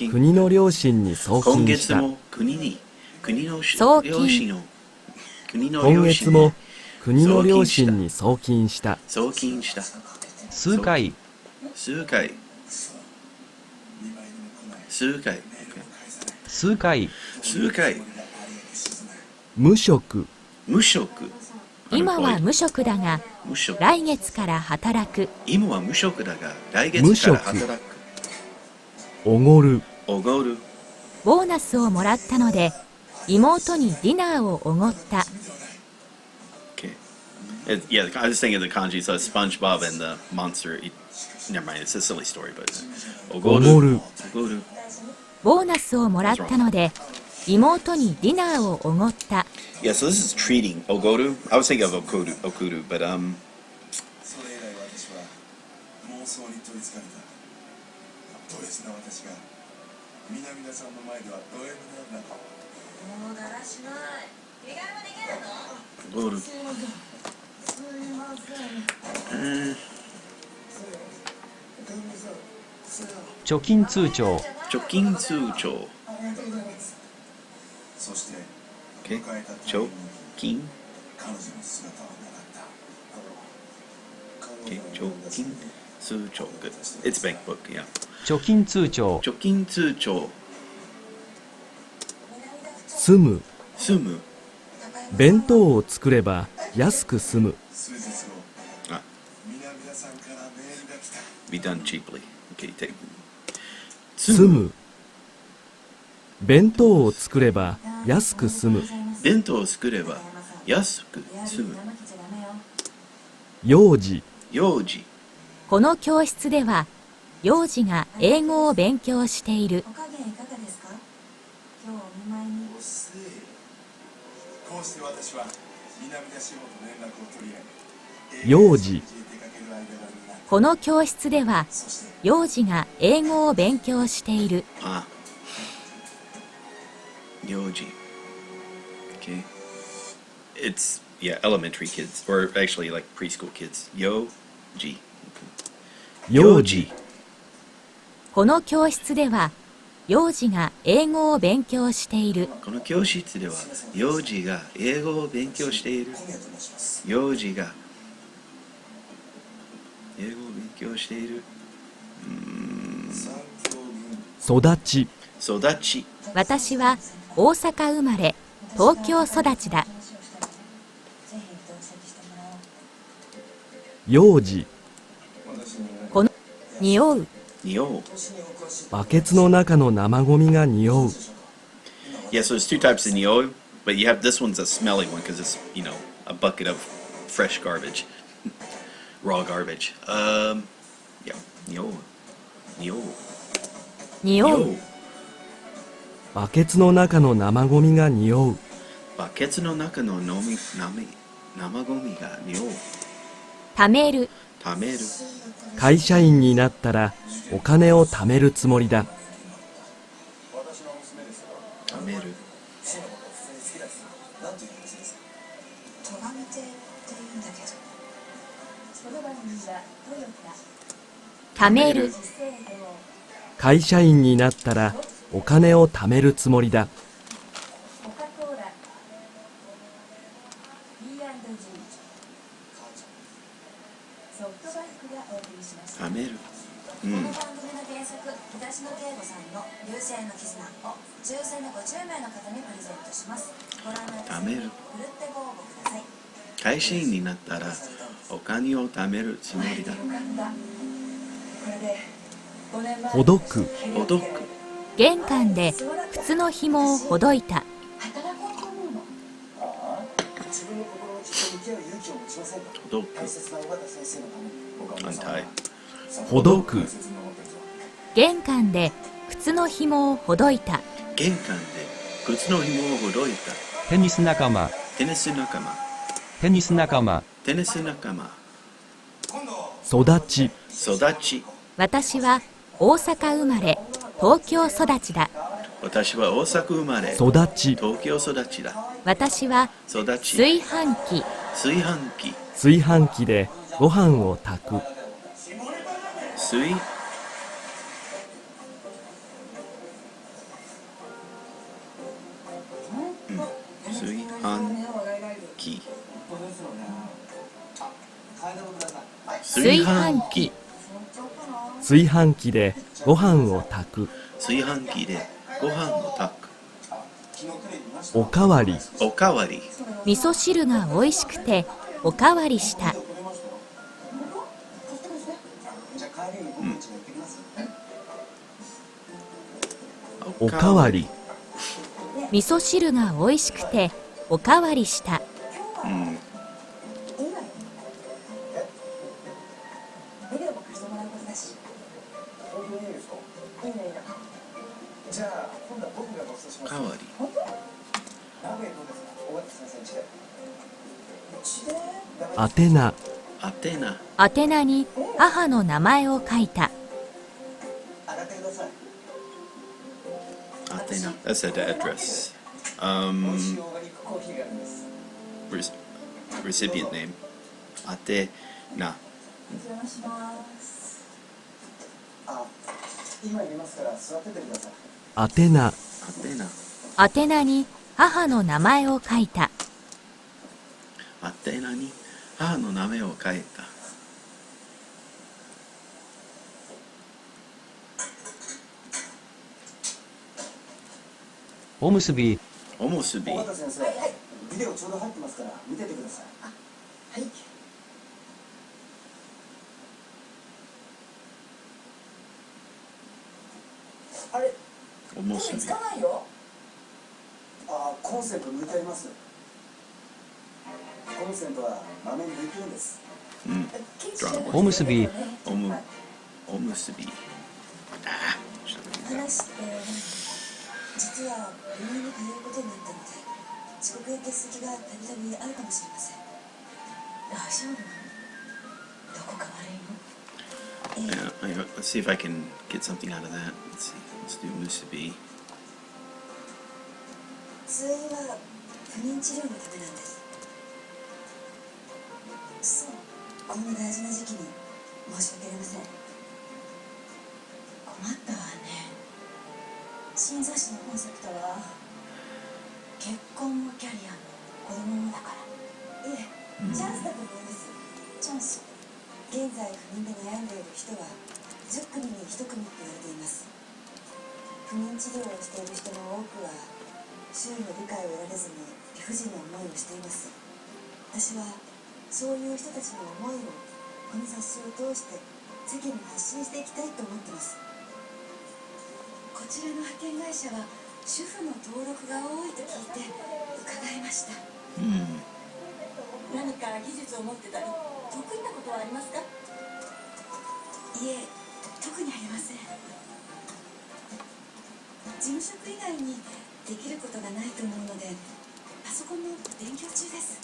国の両親に送金した。今月も国の送両親金。今月も国の両親に送金した。送金した。数回。数回。数回。数回。数回。無職。無職。今は無職だが来月から働く。今は無職だが来月から働く。おごる。おごる。ボーナスをもらったので妹にディナーをおごった。Yeah, I was thinking of the kanji. So SpongeBob and the monster. Never mind, it's a silly story, but おごる。ボーナスをもらったので妹にディナーをおごった。Yeah, so this is treating. Ogoru. I was thinking of okudu, but オゴル。貯金通帳。貯金通帳。Okay. 貯金。Okay. 貯金通帳。Good. It's bank book. Yeah. 貯金通帳。貯金通帳。住む。住む。弁当を作れば安く済む。あ。Be done cheaply. Okay. Take. 住む。弁当を作れば安く済む。弁当を作れば安く済む。幼児。幼児。この教室では幼児が英語を勉強している。幼児。この教室では幼児が英語を勉強している。あ。幼児。Okay. It's yeah, elementary kids, or actually like preschool kids. Yoji. 幼児。この教室では幼児が英語を勉強している。この教室では幼児が英語を勉強している。幼児が英語を勉強している。育ち。育ち。私は大阪生まれ、東京育ちだ。幼児。この匂う。匂う。バケツの中の生ゴミが匂う。Yeah, so there's two types of niyou, but you have this one's a smelly one because it's, you know, a bucket of fresh garbage, raw garbage. Yeah, niyou, niyou, 匂う。バケツの中の生ゴミが匂う。バケツの中の生ゴミが匂う。貯める。貯める。会社員になったらお金を貯めるつもりだ。貯める。貯める。会社員になったらお金を貯めるつもりだ。貯める。この番組の原作、東野圭吾さんの流星の絆を抽選で50名の方にプレゼントします。ご覧の貯める。ふるってご応募ください。会社員になったらお金を貯めるつもりだ。ほどく。ほどく。玄関で靴の紐をほどいた。ほどく。untie。ほどく。玄関で靴の紐をほどいた。玄関で靴の紐をほどいた。テニス仲間。テニス仲間。テニス仲間。テニス仲間。育ち。育ち。私は大阪生まれ、東京育ちだ。私は大阪生まれ、育ち。東京育ちだ。私は育ち。炊飯器。炊飯器。炊飯器でご飯を炊く。炊飯器。炊飯器。炊飯器でご飯を炊く。炊飯器でご飯を炊く。おかわり。おかわり。味噌汁が美味しくておかわりした。おかわり。味噌汁が美味しくておかわりした。おかわり。宛名。宛名。宛名に母の名前を書いた。宛名。That's the address. Recipient name. 宛名。宛名。宛名。宛名に母の名前を書いた。宛名に母の名前を書いた。おむすび。おむすび。尾形先生、ビデオちょうど入ってますから見ててください。はい。あれ、おむすび。つかないよ。コンセント抜いてあります。コンセントは豆に抜くんです。おむすび。おむすび。話って実は病院に通うことになったので遅刻や欠席がたびたびあるかもしれません。大丈夫なの？どこか悪いの？Let's see if I can get something out of that. Let's see. Let's do むすび。通院は不妊治療のためなんです。こんな大事な時期に申し訳ありません。困ったわね。新雑誌のコンセプトは結婚もキャリアも子供もだから。いえ、チャンスだと思います。チャンス。現在不妊で悩んでいる人は10組に1組って言われています。不妊治療をしている人の多くは周囲の理解を得られずに理不尽な思いをしています。私はそういう人たちの思いをこの雑誌を通して世間に発信していきたいと思ってます。こちらの派遣会社は主婦の登録が多いと聞いて伺いました。何か技術を持ってたり得意なことはありますか？いえ、特にありません。事務職以外にできることがないと思うのでパソコンの勉強中です。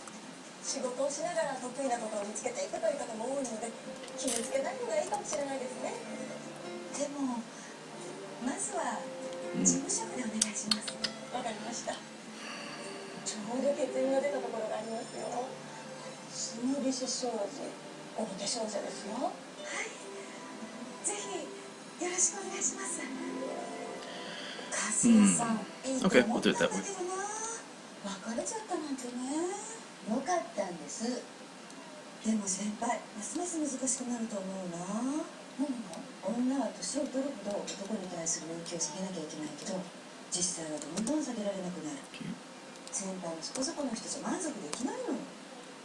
仕事をしながら得意なことを見つけていくという方も多いので決めつけない方がいいかもしれないですね。でもまずは事務職でお願いします。わかりました。ちょうど欠員が出たところがありますよ。スムリシ商事、大手商社ですよ。はい、ぜひよろしくお願いします。粕谷さん、いいと思ったんだけどな。別れちゃったなんてね。よかったんです。でも先輩、ますます難しくなると思うな。女は年を取るほど男に対する要求を下げなきゃいけないけど実際はどんどん下げられなくなる。先輩もそこそこの人じゃ満足できないのよ。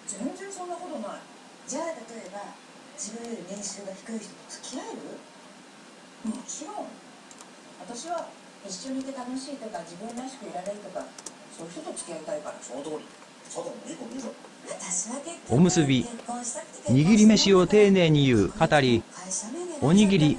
全然そんなことない。じゃあ例えば自分より年収が低い人と付き合える？もちろん。私は一緒にいて楽しいとか自分らしくいられるとかそういう人と付き合いたいから。その通り。おむすび、握り飯を丁寧に言う語り、おにぎり。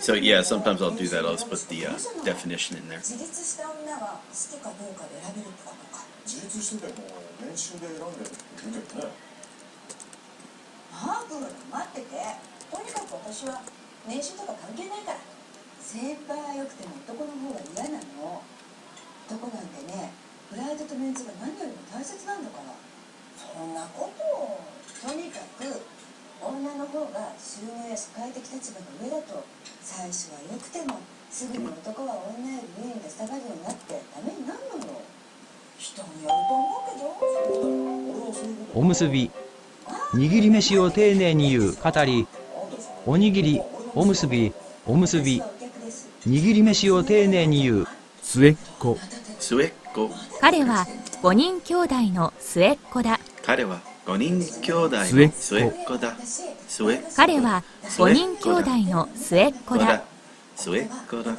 So yeah, sometimes I'll do that. I'll just put the definition in there. 自立した女は好きかどうかで選べるってことか。自立してても年収で選んでるって言うけどね。マー君、待ってて。とにかく私は年収とか関係ないから。先輩は良くても男の方が嫌なの。男なんてね、プライドとメンツが何よりも大切なんだから。そんなことを。とにかく女の方が収入や社会的立場が上だと最初は良くてもすぐに男は女より優位に立ちたがるようになってダメになるのよ。人によると思うけど。おむすび、握り飯を丁寧に言う語り、おにぎり、おむすび、おむすび、握り飯を丁寧に言う末っ子。末っ子。彼は5人兄弟の末っ子だ。彼は5人兄弟の末っ子だ。彼は5人兄弟の末っ子だ。末っ子だ。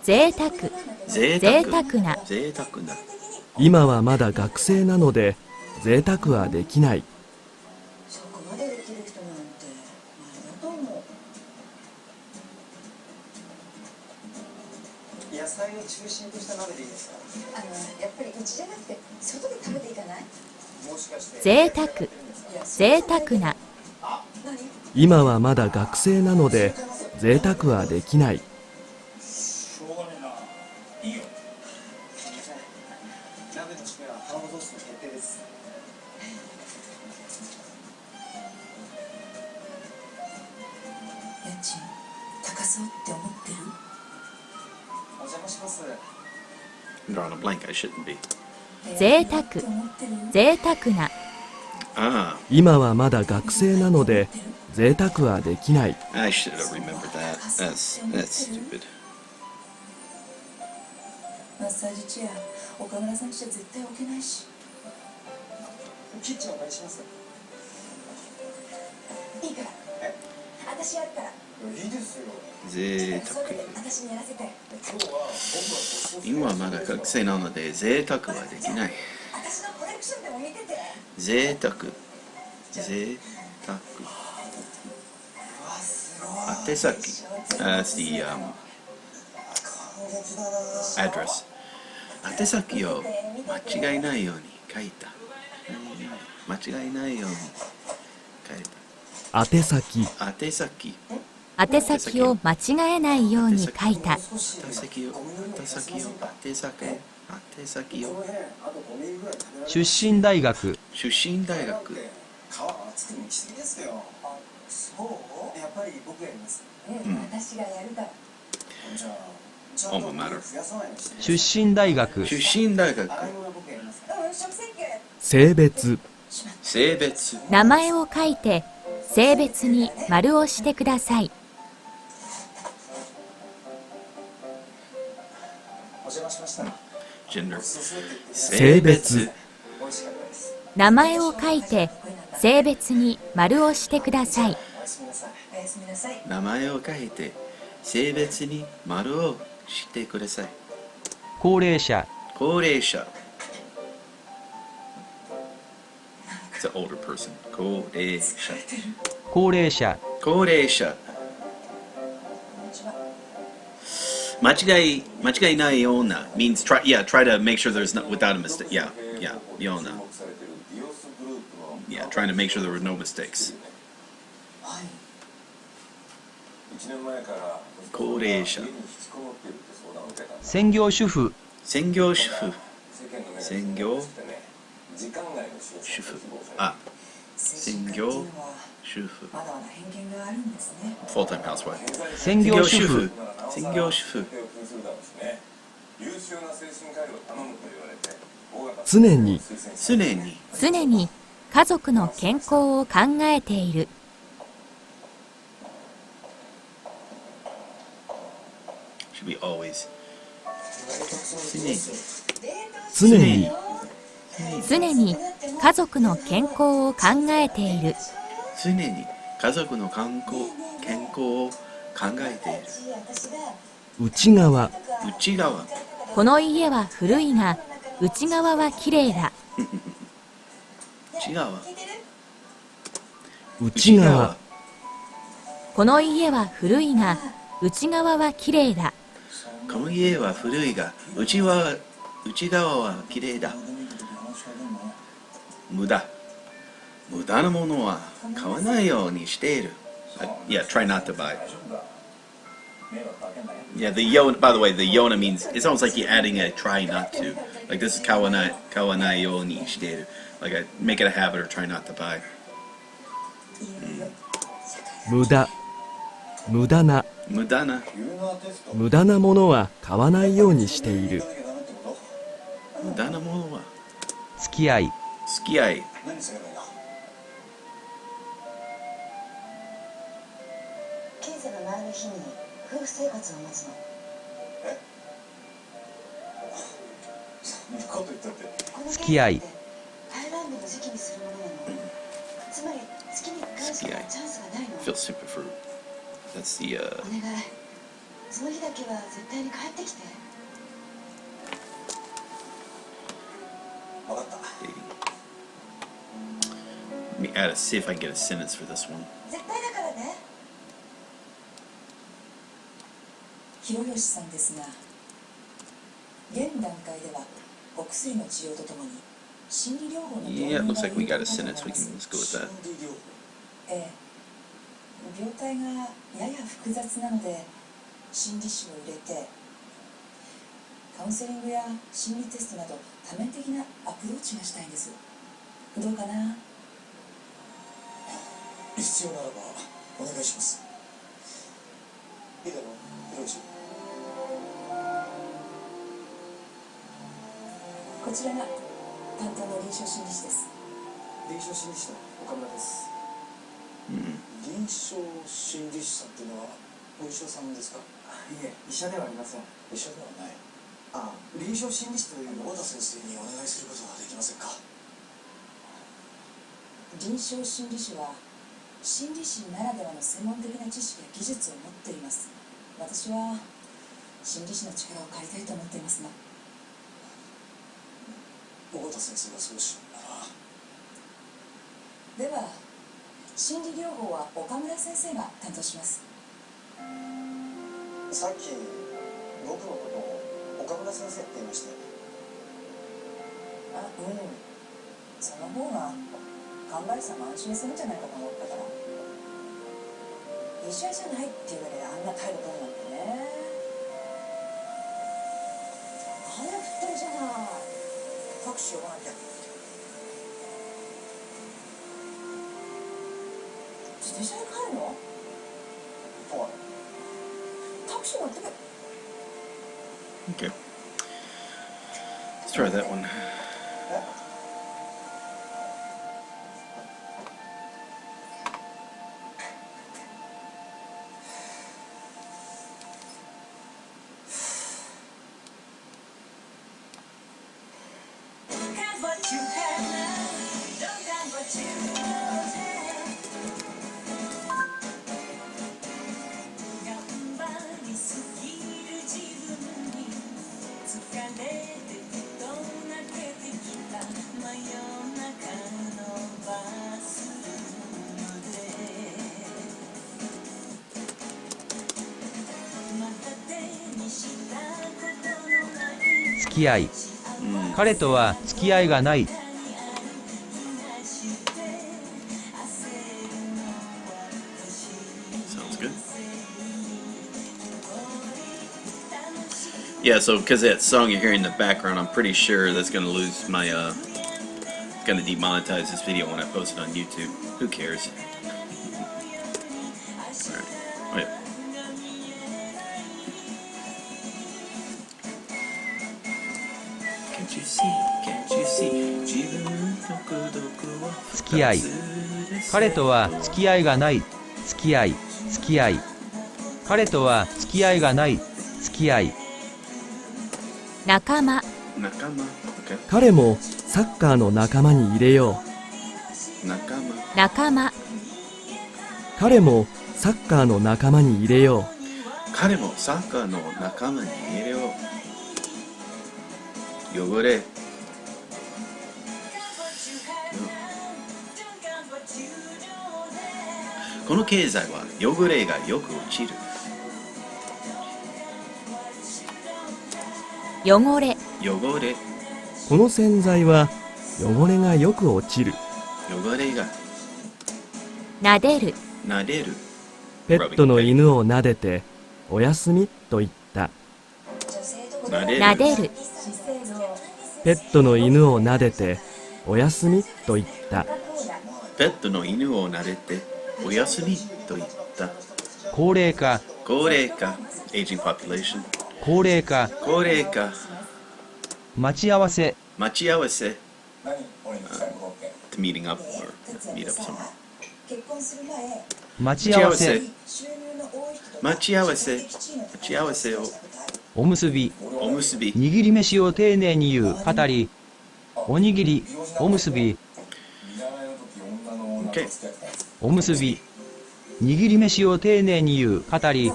贅沢、贅沢な。今はまだ学生なので贅沢はできない。そこまでできる人なんてまれだと思う。野菜を中心とした鍋でいいですか？やっぱりうちじゃなくて外で食べていかない？もしかして贅沢、贅沢な。今はまだ学生なので贅沢はできない。しょうがねえな。いいよ。鍋の締めは卵ソースの決定です。家賃高そうって思ってる？お邪魔します。I'm drawing a blank. I shouldn't be. 贅沢、贅沢な。今はまだ学生なので贅沢はできない。I should have remembered that. That's stupid. マッサージチェア岡村さんちじゃ絶対置けないし。キッチンお借りします。いいから私やるから。いいですよ。贅沢。私にやらせて。今はまだ学生なので贅沢はできない。私のコレクションでも見てて。贅沢。贅沢。宛先。That's the address. 宛先を間違いないように書いた。間違いないように書いた。宛先。宛先。宛先を間違えないように書いた。宛先を。出身大学出身大学。皮厚くにきすぎですよ。あ、そうやっぱり僕がやります。私がやるから。じゃあちゃんと増やさないようにして。出身大学出身大学。洗い物は僕がやります。食洗機。性別性別。名前を書いて性別に丸をしてください。お邪魔しました。gender。性別名前を書いて性別に丸をしてください。おやすみなさい。おやすみなさい。名前を書いて性別に丸をしてください。高齢者高齢者。It's an older person. 高齢者。高齢者高齢者。間違いないような means try to make sure there's not without a mistake. Yeah, ような。Yeah, trying to make sure there were no mistakes. 高齢者。専業主婦専業主婦。専業主婦。あ、専業主婦。まだまだ偏見があるんですね。Full-time housewife。専業主婦専業主婦。常に常に家族の健康を考えている。Should be always。常に常に家族の健康を考えている。常に家族の健康を考えている。内側内側。この家は古いが内側はきれいだ。内側。内側この家は古いが内側はきれいだ。この家は古いが内側はきれいだ。無駄なものは買わないようにしている。Yeah, try not to buy. Yeah, the yona, by the way, the yona means, it's almost like you're adding a try not to. Like this is kawanai yo ni shiteru. Like make it a habit or try not to buy. 無駄無駄な無駄なものは買わないようにしている。無駄なものは付き合い検査が前の日に夫婦生活を待つの。そんなこと言ったって。付き合い排卵日の時期にするものなの。つまり月に1回しかチャンスがないの。 Feel super fruit. That's the お願い。その日だけは絶対に帰ってきて。分かった。 Let me see if I can get a sentence for this one. 絶対だからね。広吉さんですが、現段階ではお薬の治療とともに心理療法の導入 Yeah, が looks like we 有効 got a となり sentence. ま We す can let's go with that. ええ、病態がやや複雑なので心理師を入れてカウンセリングや心理テストなど多面的なアプローチがしたいんです。どうかな。必要ならばお願いします。いいだろう、広吉。こちらが担当の臨床心理士です。臨床心理士の岡村です。臨床心理士さんっていうのはお医者さんですか？いえ、医者ではありません。医者ではない。あ、臨床心理士という小田先生にお願いすることはできませんか？臨床心理士は心理師ならではの専門的な知識や技術を持っています。私は心理師の力を借りたいと思っていますが。小田先生がそうしようなら。では心理療法は岡村先生が担当します。さっき僕のことを岡村先生って言いましたよね。あ、うん。その方が看護師さんも安心するんじゃないかと思ったから。医者じゃないっていうだけであんな態度取るなんてね。羽振ってるじゃない。高クシー呼ばなきゃ。自転車で帰るの？おい、タクシー乗ってけ。Okay. Let's try that one.付き合い。彼とは付き合いがない。Sounds good. Yeah, so because that song you're hearing in the background, I'm pretty sure that's going to lose my, going to demonetize this video when I post it on YouTube. Who cares? Alright, wait. Can't you see? Can't you see? 付き合い。彼とは付き合いがない。付き合い。付き合い。彼とは付き合いがない。付き合い。仲間。仲間。彼もサッカーの仲間に入れよう。仲間。仲間。彼もサッカーの仲間に入れよう。彼もサッカーの仲間に入れよう。汚れ。この経済は汚れがよく落ちる。汚れ。汚れ。この洗剤は汚れがよく落ちる。汚れが。撫でる。撫でる。ペットの犬を撫でておやすみと言った。撫でる。ペットの犬を撫でておやすみと言った。ペットの犬を撫でておやすみと言った。高齢化。高齢化。aging population。高齢化。高齢化。待ち合わせ。待ち合わせ。to meeting up or meet up somewhere。待ち合わせ。待ち合わせ。待ち合わせを。おむすび。おむすび。握り飯を丁寧に言う語り。おにぎり。おむすび。Okay。おむすび。握り飯を丁寧に言う語り。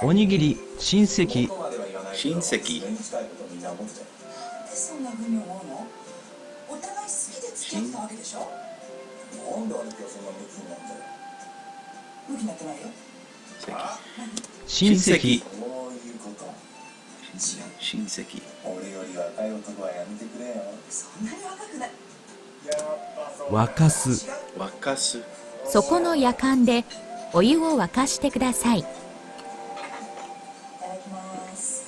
おにぎり。親戚。親戚。そんな風に思うの？お互い好きで付き合ったわけでしょ？なんであの時はそんなムキになったよ。ムキになってないよ。親戚。親戚。俺より若い男はやめてくれよ。そんなに若くない。沸かす。沸かす。そこのやかんでお湯を沸かしてください。いただきます。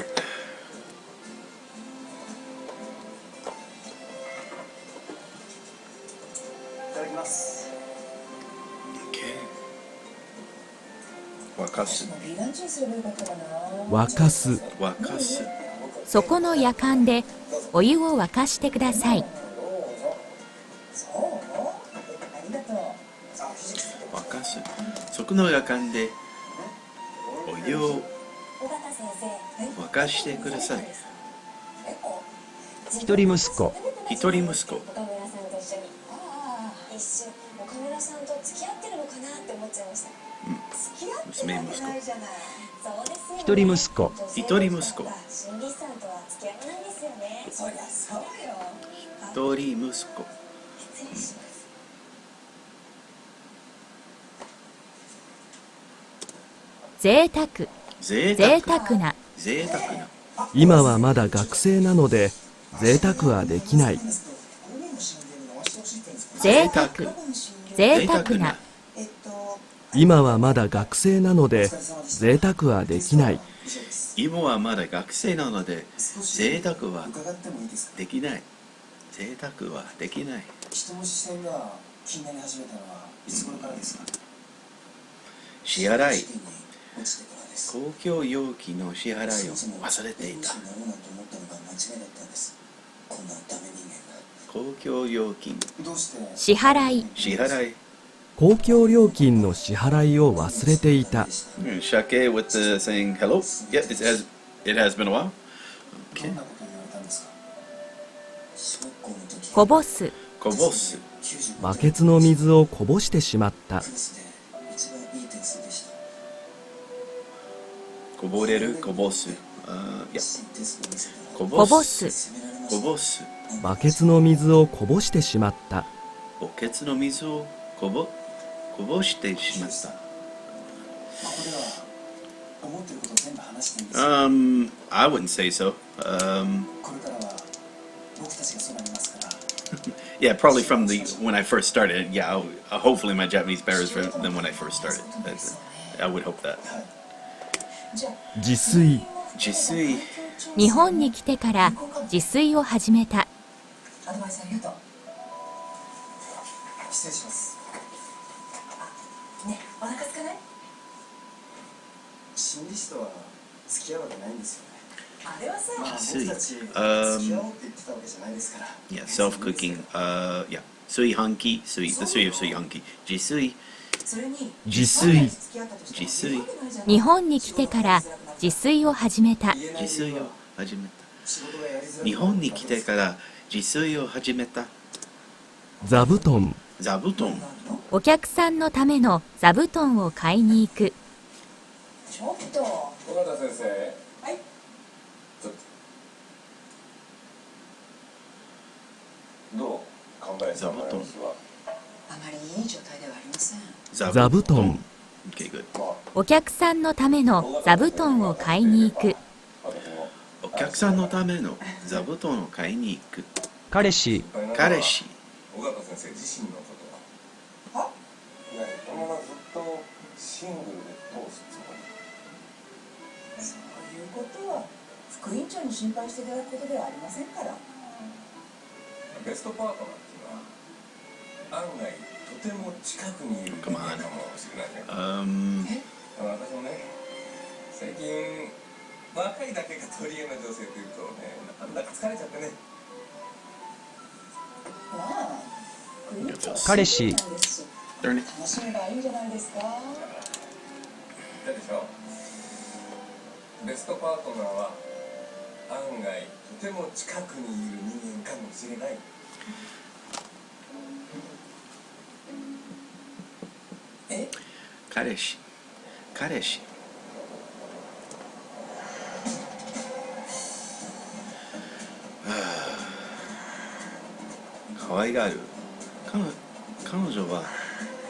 いただきます。沸かす。ビーランチにすればよかったかな。沸かす。沸かす。そこのやかんでお湯を沸かしてください。沸かす。そこのやかんでお湯を沸かしてください。一人息子。一人息子。岡村さんと一緒に。一瞬岡村さんと付き合ってるのかなって思っちゃいました。付き合ってるわけないじゃない。そうですよね。一人息子。一人息子。心理師さんとは付き合わないんですよね。そりゃそうよ。一人息子。失礼します。贅沢。贅沢な。贅沢な。今はまだ学生なので贅沢はできない。贅沢。贅沢な。今はまだ学生なので贅沢はできない。今はまだ学生なので贅沢はできない。贅沢はできない。人の視線が気になり始めたのはいつ頃からですか？支払い。試験に落ちてからです。公共料金の支払いを忘れていた。なろうなんて思ったのが間違いだったんです。こんなダメ人間が。公共料金。どうして支払い支払い。公共料金の支払いを忘れていた。Shake with the saying hello. Yeah, it has been a while. どんなことを言われたんですか？小学校の時。こぼすこぼす。バケツの水をこぼしてしまった。クラスで一番いい点数でした。こぼれる、こぼす。こぼすこぼす。バケツの水をこぼしてしまった。バケツの水をこぼしてしまった。ここでは思ってることを全部話していいんですか？ I wouldn't say so. これからは僕たちがそばにいますから。Yeah, probably from when I first started. Yeah, hopefully my Japanese better is than when I first started. I would hope that. 自炊。自炊。日本に来てから自炊を始めた。アドバイスありがとう。失礼します。ね、お腹空かない？心理師とは付き合うわけないんですよね。あれはさ、僕たち付き合おうって言ってたわけじゃないですから。Yeah, self-cooking. Yeah, 炊飯器、the three of 炊飯器。自炊。自炊。自炊。日本に来てから自炊を始めた。自炊を始めた。日本に来てから自炊を始めた。座布団。座布団。お客さんのための座布団を買いに行く。ちょっと。尾形先生。はい。どう？乾杯さんの様子は。あまりいい状態ではありません。座布団。Okay, good. お客さんのための座布団を買いに行く。お客さんのための座布団を買いに行く。彼氏。彼氏。尾形先生自身のことは。は？いや、このままずっとシングルで通すつもり。そういうことは副院長に心配していただくことではありませんから。ベストパートナーっていうのは案外とても近くにいる人間かもしれないね。私もね、最近若いだけが取り柄の女性というとね、なんだか疲れちゃってね。まあ、副院長は彼氏。楽しめばいいんじゃないですか。だでしょ。ベストパートナーは案外とても近くにいる人間かもしれない。彼氏。彼氏。可愛がる。彼女は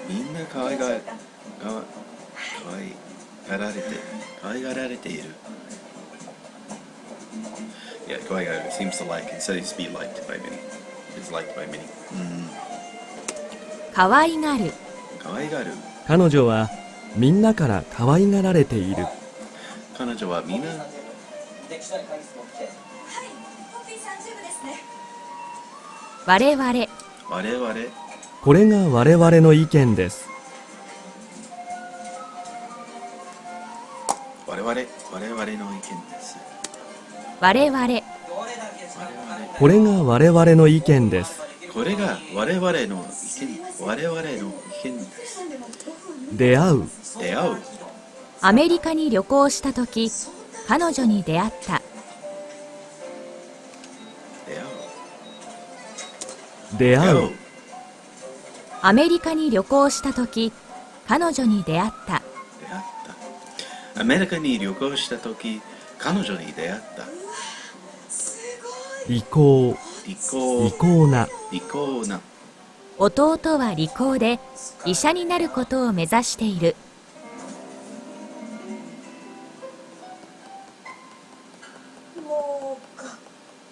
みんな可愛がられている。Yeah, 可愛がる seems to like instead of be liked by many. Is liked by many. 可愛がる。可愛がる。彼女はみんなから可愛がられている。彼女はみんな。はい、コピー30部ですね。我々。我々。これが我々の意見です。我々の意見です。我々。これが我々の意見です。これが我々の意見。我々の意見です。出会う。出会う。アメリカに旅行した時、彼女に出会った。出会う。アメリカに旅行した時、彼女に出会った。アメリカに旅行した時、彼女に出会った。利口。利口な。利口な。弟は利口で医者になることを目指している。もうがっ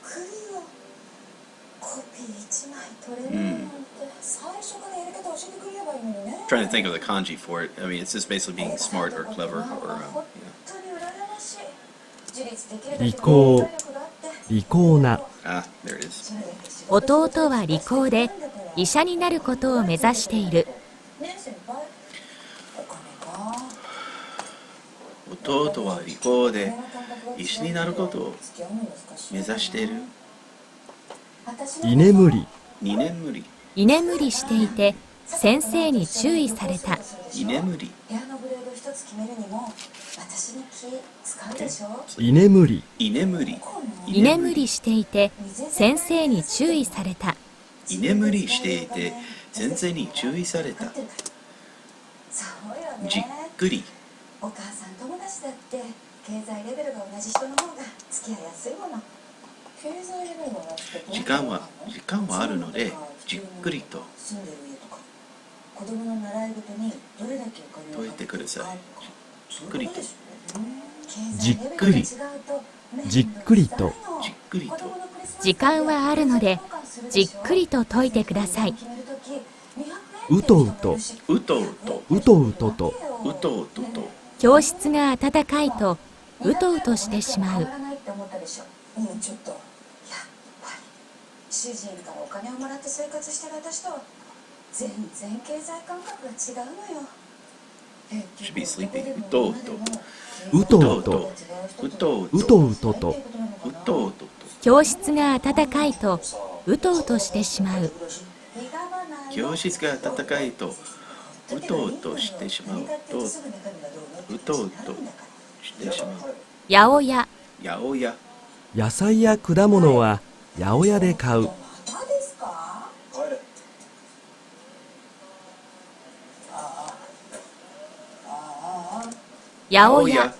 くりよ。コピー1枚取れないなんて、最初からやり方教えてくれればいいのにね。Trying to think of the kanji for it. I mean, it's just basically being smart or clever or. 本当に羨ましい。自立できるだけの利口。能力があって。利口な。Ah, there it is. 弟は理工で医者になることを目指している。弟は理工で医師になることを目指している。居眠り。居眠り。居眠りしていて先生に注意された。居眠り。部屋のグレード一つ決めるにも私に気使うでしょ。居眠り。居眠り。居眠りしていて先生に注意された。居眠りしていて先生に注意された。じっくり。お母さん友達だって経済レベルが同じ人の方が付き合いやすいもの。経済レベルが同じって時間はあるのでじっくりと住んでる家とか子供の習い事にどれだけお金を解いてください。じっくりと。じっくり。じっくりと。じっくりと。時間はあるのでじっくりと解いてください。うとうと。うとうと。うとうとと。うとうとと。教室が暖かいとうとうとしてしまう。ちょっとやっぱり主人からお金をもらって生活してる私とは全然経済感覚が違うのよ。Should be sleeping. うとうと。うとうと。うとうと。うとうとと。うとうと。教室が暖かいとうとうとしてしまう。教室が暖かいとうとうとしてしまうとうとうとしてしまう。八百屋。八百屋。野菜や果物は八百屋で買う。八百屋。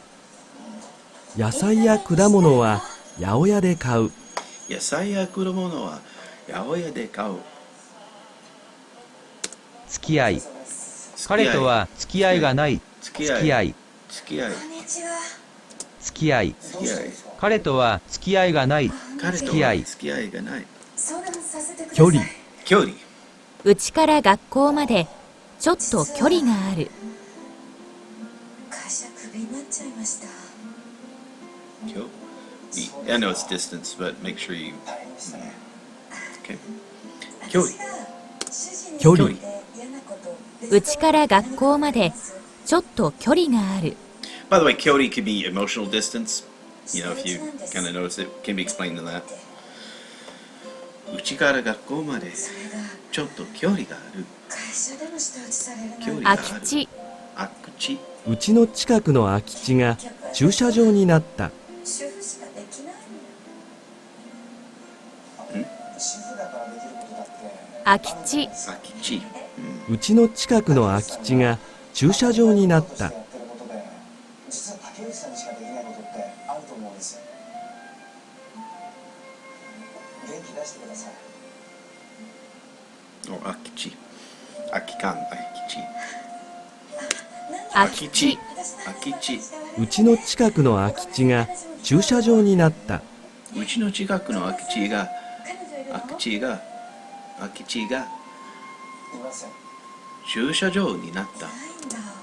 野菜や果物は八百屋で買う。野菜や果物は八百屋で買う。付き合い。彼とは付き合いがない。付き合い。付き合い。付き合い。付き合い。彼とは付き合いがない。付き合い。付き合いがない。距離。距離。家から学校までちょっと距離がある。会社クビになっちゃいました。I know it's distance, but make sure you. Okay. 距離。距離。家から学校までちょっと距離がある。By the way, 距離 could be emotional distance. You know, if you kind of notice it, can be explained in that. 家から学校までちょっと距離がある。距離がある。空き地。空き地。うちの近くの空き地が駐車場になった。主婦しかできない空き地。空き地。うちの近くの空き地が駐車場になった。実は竹内さんにしかできないことってあると思うんです。元気出してください。空き地。空き缶。空き地。空き地。空き地。うちの近くの空き地が駐車場になった。うちの近くの空き地が駐車場になった。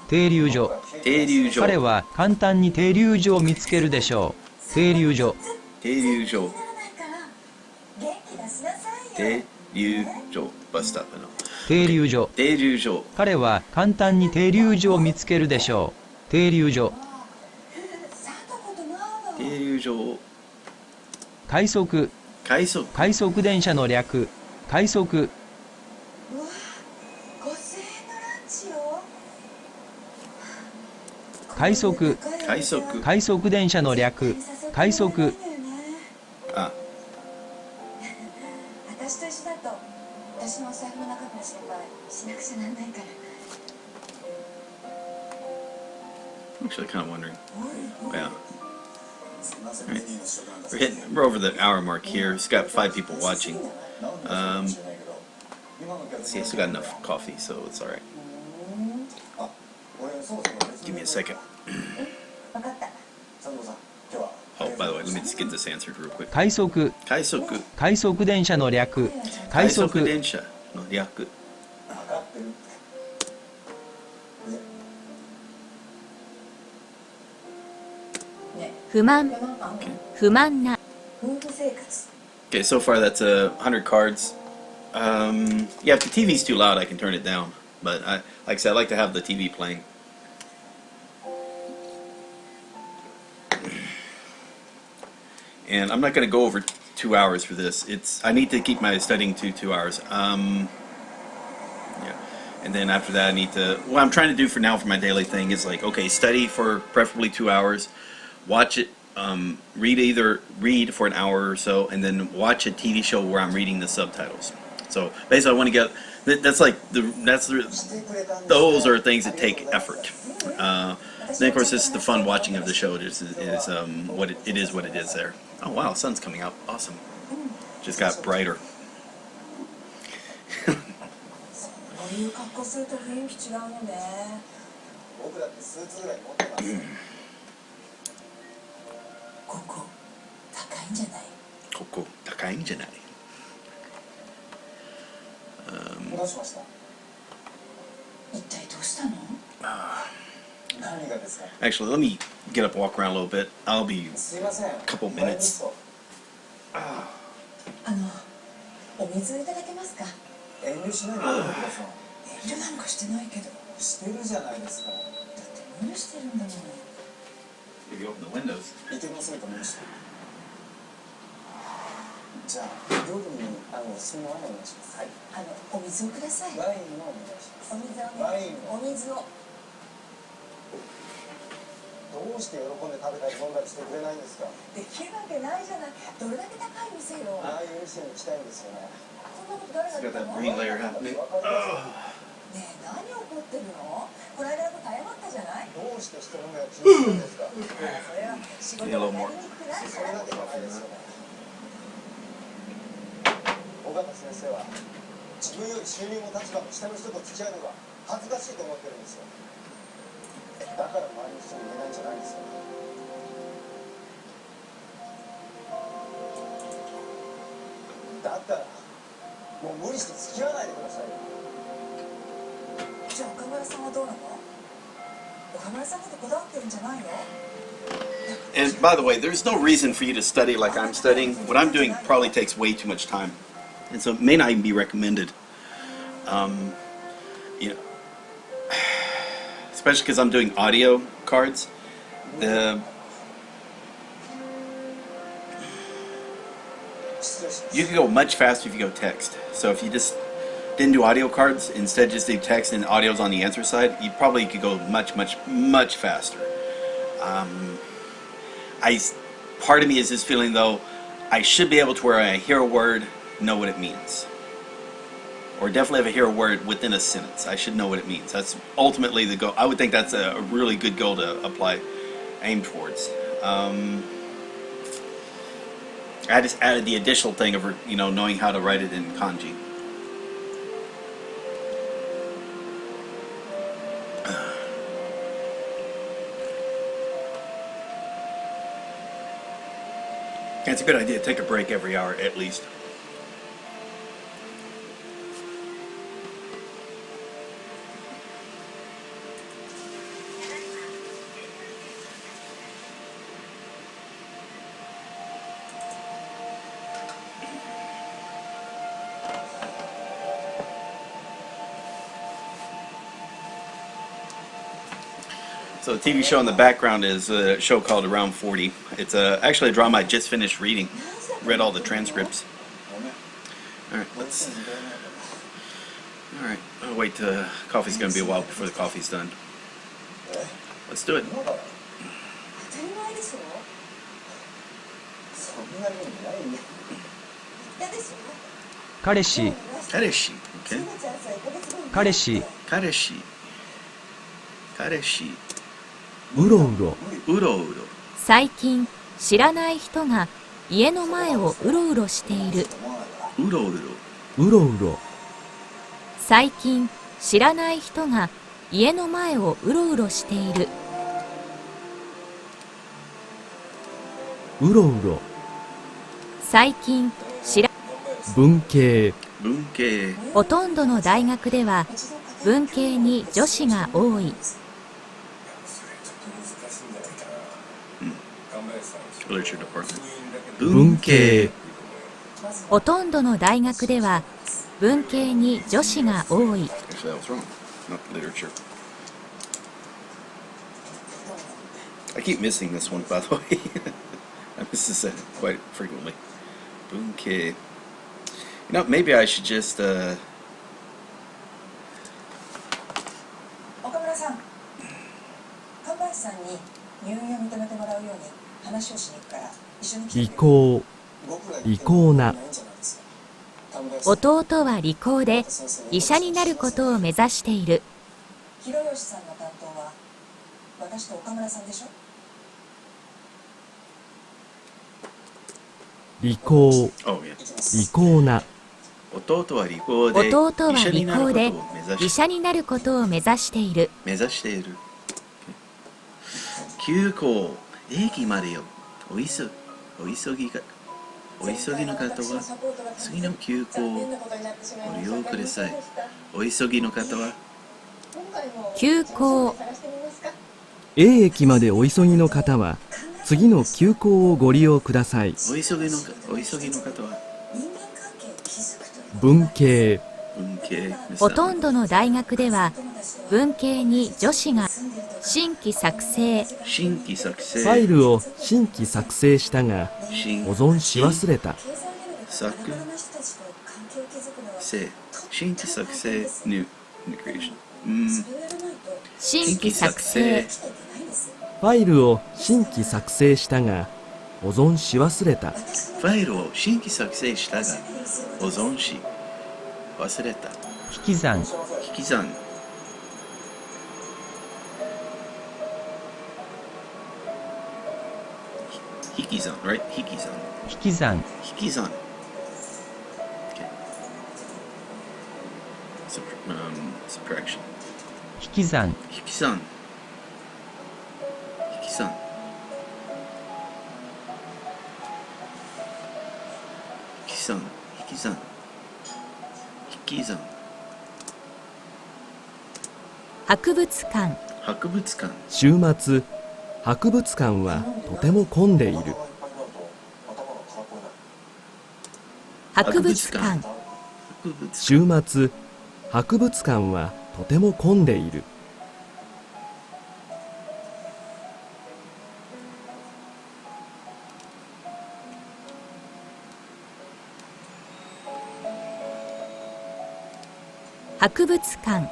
停留所。停留所。彼は簡単に停留所を見つけるでしょう。停留所。停留所。停留所。バスタップの。停留所。停留所。彼は簡単に停留所を見つけるでしょう。停留所。停留所。快速。快速。快速電車の略。快速。快速。快速。快速電車の略。快速。あ。私と一緒だと私のお財布の中から心配しなくちゃなんないから。I'm actually kind of wondering. Yeah. Right. We're over the hour mark here. It's got 5 people watching. See, I still got enough coffee, so it's all right. Give me a second. Oh, by the way, let me just get this answered real quick. 快速。快速。快速電車の略。快速。快速電車の略。不満。不満な。夫婦生活。Okay, so far that's 100 cards. Yeah, if the TV's too loud, I can turn it down. But like I said, I like to have the TV playing. And I'm not going to go over 2 hours for this. I need to keep my studying to 2 hours. Yeah. And then after that, I need to. What I'm trying to do for now for my daily thing is like, okay, study for preferably 2 hours, watch it, read for an hour or so, and then watch a TV show where I'm reading the subtitles. So basically, I want to get. Those are things that take effort. Then of course, it's the fun watching of the show. Is what it is. What it is there. Oh wow, the sun's coming out. Awesome. Just got brighter. こういう格好すると雰囲気違うのね。僕だってスーツぐらい持ってます。ここ高いんじゃない？ここ高いんじゃない？どうしました？一体どうしたの？何がですか？ Actually, let me get up, walk around a little bit. I'll be a couple minutes. お水いただけますか？遠慮しないでください。遠慮なんかしてないけど。してるじゃないですか。だって無理してるんだもん。If you open the windows. いけませんか無理して。じゃあ夜におすすめのワインお願いします。はい。お水をください。ワインをお願いします。お水をね。ワインを。お水を。どうして喜んで食べたり飲んだりしてくれないんですか？できるわけないじゃない。どれだけ高い店よ。ああいう店に行きたいんですよね。そんなこと誰が言ったの？ねえ、何怒ってるの？この間のこと謝ったじゃない？どうして人の目を気にするんですか？それは仕事がやりにくくないからってことですよね。尾形先生は自分より収入も立場も下の人と付き合うのが恥ずかしいと思ってるんですよ。だから周りの人に言えないんじゃないですか。だったらもう無理して付き合わないでくださいよ。じゃあ岡村さんはどうなの？岡村さんだってこだわってるんじゃないの？ And by the way, there's no reason for you to study like I'm studying. What I'm doing probably takes way too much time, and so it may not even be recommended. You know, especially because I'm doing audio cards. You can go much faster if you go text. So if you just didn't do audio cards, instead just do text and audio's on the answer side, you probably could go much faster. Part of me is just feeling though, I should be able to where I hear a word, know what it means. Or definitely if I hear a word within a sentence, I should know what it means. That's ultimately the goal. I would think that's a really good goal to aim towards. I just added the additional thing of knowing how to write it in kanji. It's a good idea to take a break every hour at least. So the TV show in the background is a show called Around 40. It's actually a drama I just finished reading. Read all the transcripts. Alright, Alright, I'll wait till coffee's going to be a while before the coffee's done. Let's do it. Kareshi. Kareshi, okay. Kareshi. Kareshi. Kareshi. うろうろ。うろうろ。最近知らない人が家の前をうろうろしている。うろうろ。うろうろ。最近知らない人が家の前をうろうろしている。うろうろ。最近文系。文系。ほとんどの大学では文系に女子が多い。Literature department. 文系。ほとんどの大学では文系に女子が多い。 Actually, that was wrong. Not literature. I keep missing this one, by the way. I miss this quite frequently. Bunke. Maybe I should just, 岡村さん、神林さんに入院を認めてもらうように話をしに行くから一緒に来てくれる？理工理工な。弟は理工で医者になることを目指している。広吉さんの担当は私と岡村さんでしょ？理工理工な。弟は理工で医者になることを目指している。急行駅までよ。お急ぎの方は次の急行をご利用ください。お急ぎの方は急行。 A 駅までお急ぎの方は次の急行をご利用ください。お急ぎの方は文系。ほとんどの大学では文系に女子が新規作成。ファイルを新規作成したが保存し忘れた。新規作成 new creation。新規作成。ファイルを新規作成したが保存し忘れた。ファイルを新規作成したが保存し忘れた。引き算。引き算 right? 引き算。Okay. Subtraction。引き算。博物館。週末博物館はとても混んでいる。博物館。週末博物館はとても混んでいる。博物館。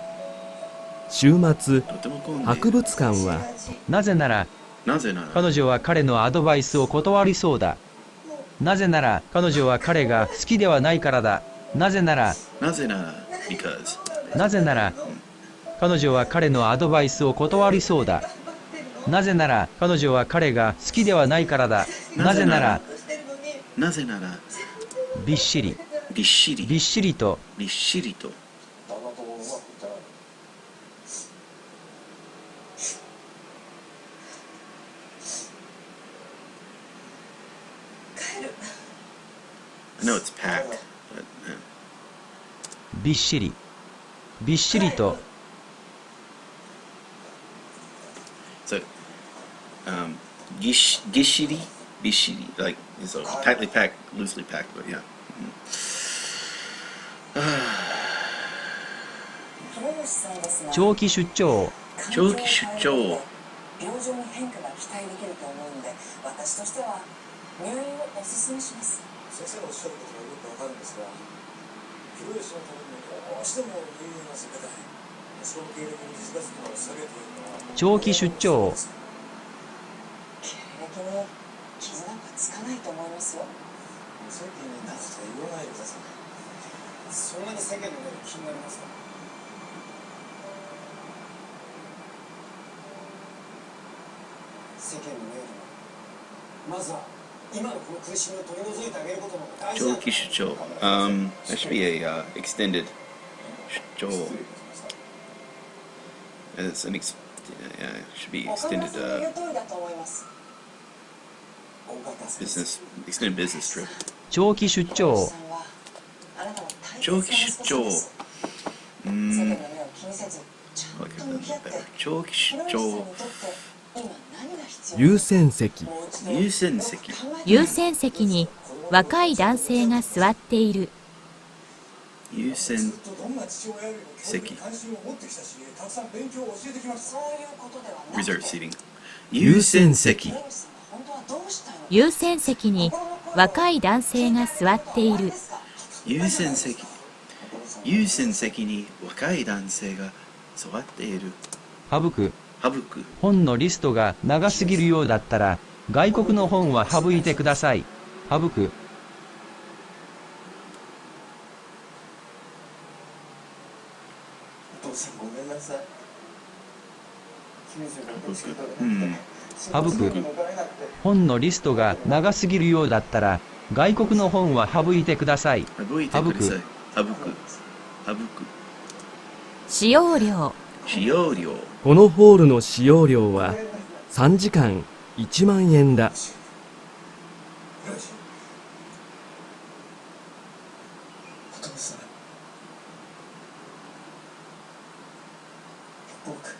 週末博物館はなぜなら彼女は彼のアドバイスを断りそうだ。なぜなら彼女は彼が好きではないからだ。なぜなら彼女は彼のアドバイスを断りそうだ。なぜなら彼女は彼が好きではないからだ。なぜならびっしりと。I know it's packed, but, びっしりと。So, gishiri, like so tightly packed, loosely packed, but yeah. 長期出張。病状に変化が期待できると思うので、私としては入院をお勧めします。先生のおっしゃることがよくわかるんですが、広吉のためにどうしても入院は避けたい。息子の経歴に傷がつくのを避けているのは長期出張。経歴に傷なんかつかないと思いますよ。世間になこと言わないでください。そんなに世間の目が気になりますか？世間の目よりもまずは今のこの苦しみを取り除いてあげることの方が大事だ。長期出張。That should be a extended 出張. It's an should be extended extended business trip. 長期出張。長期出張。長期出張。優先席。優先席。優先席に若い男性が座っている。優先席。Reserve seating。優先席。優先席に若い男性が座っている。優先席。優先席に若い男性が座っている。省く。省く。本のリストが長すぎるようだったら外国の本は省いてください。省く。お父さんごめんなさい。省く。本のリストが長すぎるようだったら外国の本は省いてください。省いてください。省く。省く。使用料。使用料。このホールの使用料は3時間1万円だ。お父さん、僕。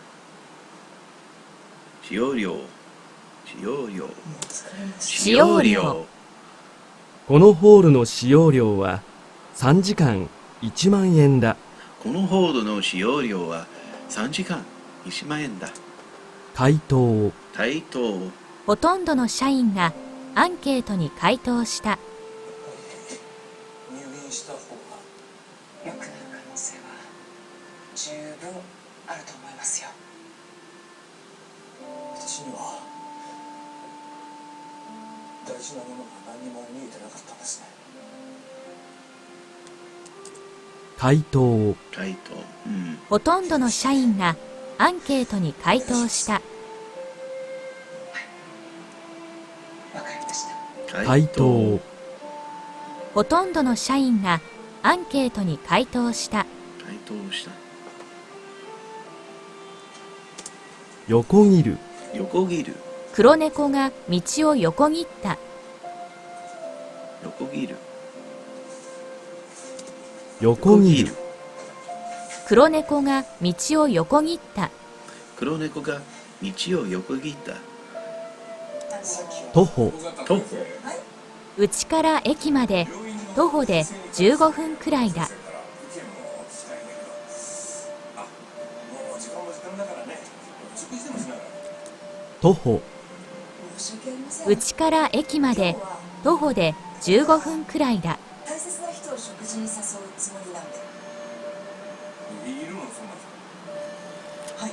使用料。使用料。使用料。このホールの使用料は3時間1万円だ。このホールの使用料は3時間1万円だ。回答。回答。ほとんどの社員がアンケートに回答した。入院した方が良くなる可能性は十分あると思いますよ。私には大事なものが何にも見えてなかったんですね。回答。回答。ほとんどの社員がアンケートに回答した。わかりました。回答。ほとんどの社員がアンケートに回答した。回答した。横切る。横切る。黒猫が道を横切った。横切る。横切る。黒猫が道を横切った。黒猫が道を横切った。徒歩。徒歩。うちから駅まで徒歩で15分くらいだ。徒歩。うちから駅まで徒歩で15分くらいだ。大切な人を食事に誘うつもりなんで。いるのそんな人。はい。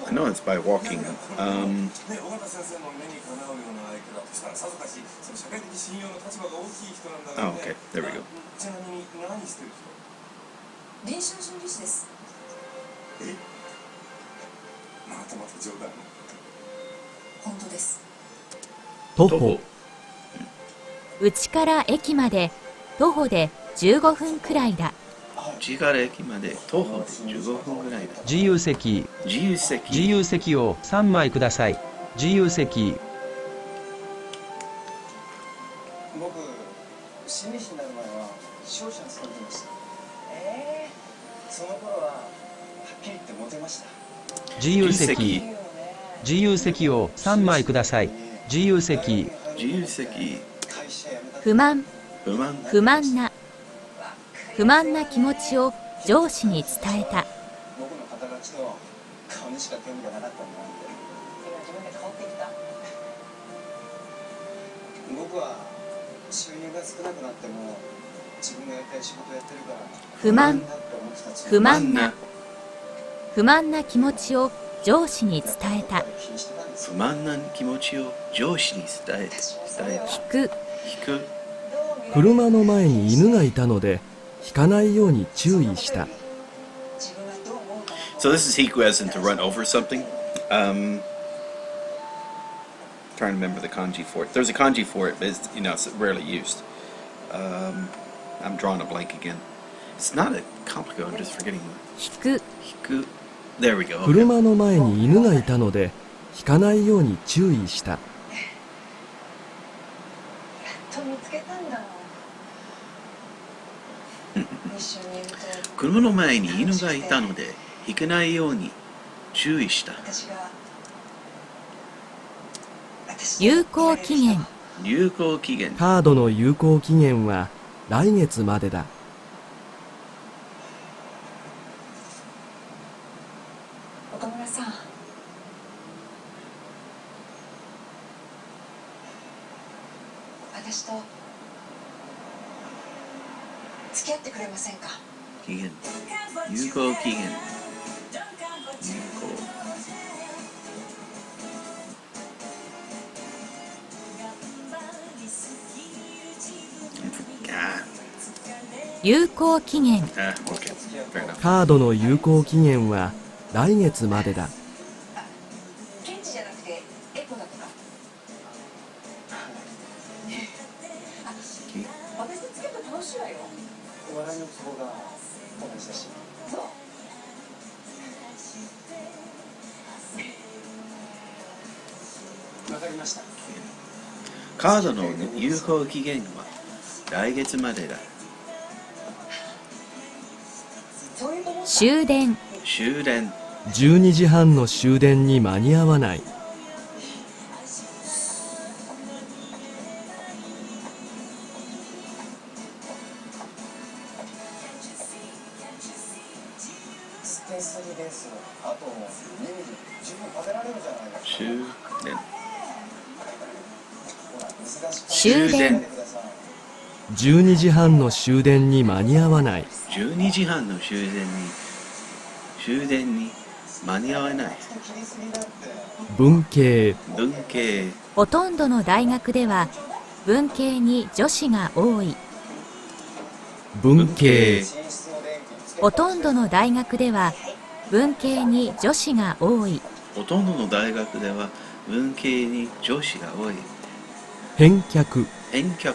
I know it's by walking. ね、尾形先生の目にかなうような相手だとしたらさぞかしその社会的信用の立場が大きい人なんだろうね。Oh, okay. There we go. ちなみに何してる人？臨床心理士です。え？また冗談。本当です。徒歩。うちから駅まで徒歩で15分くらいだ。うちから駅まで徒歩で15分ぐらいだ。自由席。自由席。自由席を3枚ください。自由席。僕、心理師になる前は商社に勤めてました。その頃ははっきり言ってモテました。自由席。自由席を3枚ください。自由席。自由席。不満。不満。不満な気持ちを上司に伝えた。僕の肩書きと顔にしか興味がなかったんだって。今自分で変わってきた。僕は収入が少なくなっても自分がやりたい仕事をやってるから不満な気持ちを上司に伝えた。不満な気持ちを上司に伝え引く。車の前に犬がいたので引かないように注意した。So this is he who has to run over something. Trying to remember the kanji for it. There's a kanji for it, but it's, it's rarely used. I'm drawing a blank again. It's not a complicated. I'm just forgetting. 引く。There we go. 車の前に犬がいたので引かないように注意した。車の前に犬がいたので引かないように注意した。有効期限。有効期限。カードの有効期限は来月までだ。岡村さん、私と付き合ってくれませんか？期限。有効期限。有効。有効期限。カードの有効期限は来月までだ。検知じゃなくてエコだとか。私と付き合ったら楽しいわよ。お笑いのツボが同じだし。そう。わかりました。カードの有効期限は来月までだ。終電。終電。12時半の終電に間に合わない。終電。12時半の終電に間に合わない。12時半の終電に間に合わない。文系。文系。ほとんどの大学では文系に女子が多い。文系。ほとんどの大学では文系に女子が多い。ほとんどの大学では文系に女子が多い。返却。返却。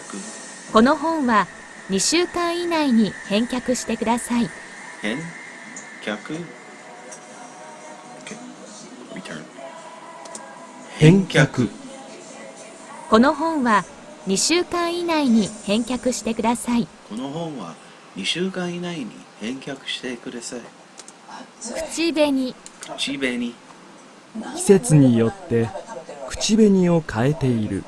この本は2週間以内に返却してください。返却。Return。返却。この本は2週間以内に返却してください。この本は2週間以内に返却してください。口紅。口紅。季節によって口紅を変えている。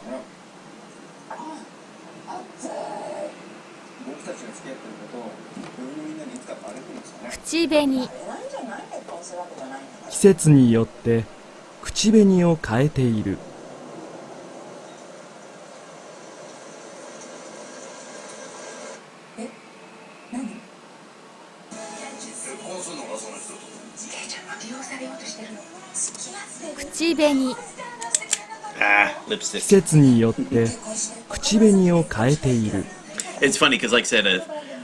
口紅。季節によって口紅を変えている。口紅。季節によって口紅を変えている。It's funny because, like I said,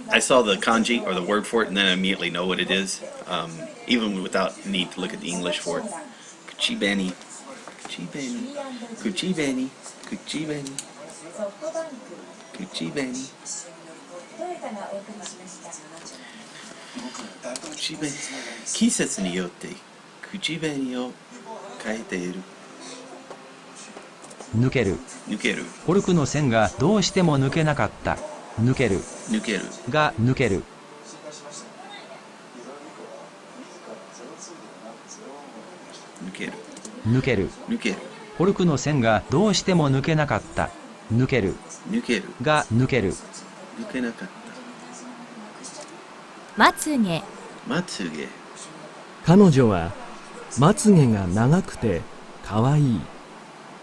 I saw the kanji or the word for it, and then I immediately know what it is, even without need to look at the English for it. Kuchibeni, kuchibeni, kuchibeni, kuchibeni, kuchibeni, kuchibeni. 季節によって口紅を変えている。抜ける。抜ける。コルクの線がどうしても抜けなかった。抜ける。抜ける。が抜ける。抜ける。抜ける。抜ける。コルクの線がどうしても抜けなかった。抜ける。抜ける。が抜ける。抜けなかった。まつげ。まつげ。彼女はまつげが長くてかわいい。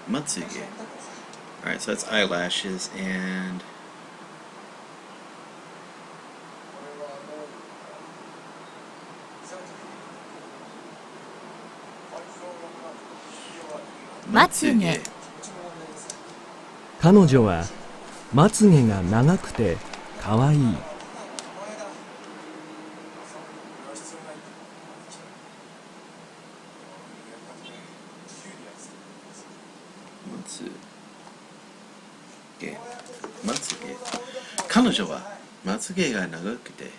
まつげ。Alright, so that's eyelashes andまつげ。彼女はまつげが長くてかわいい。まつげ。まつげ。彼女はまつげが長くて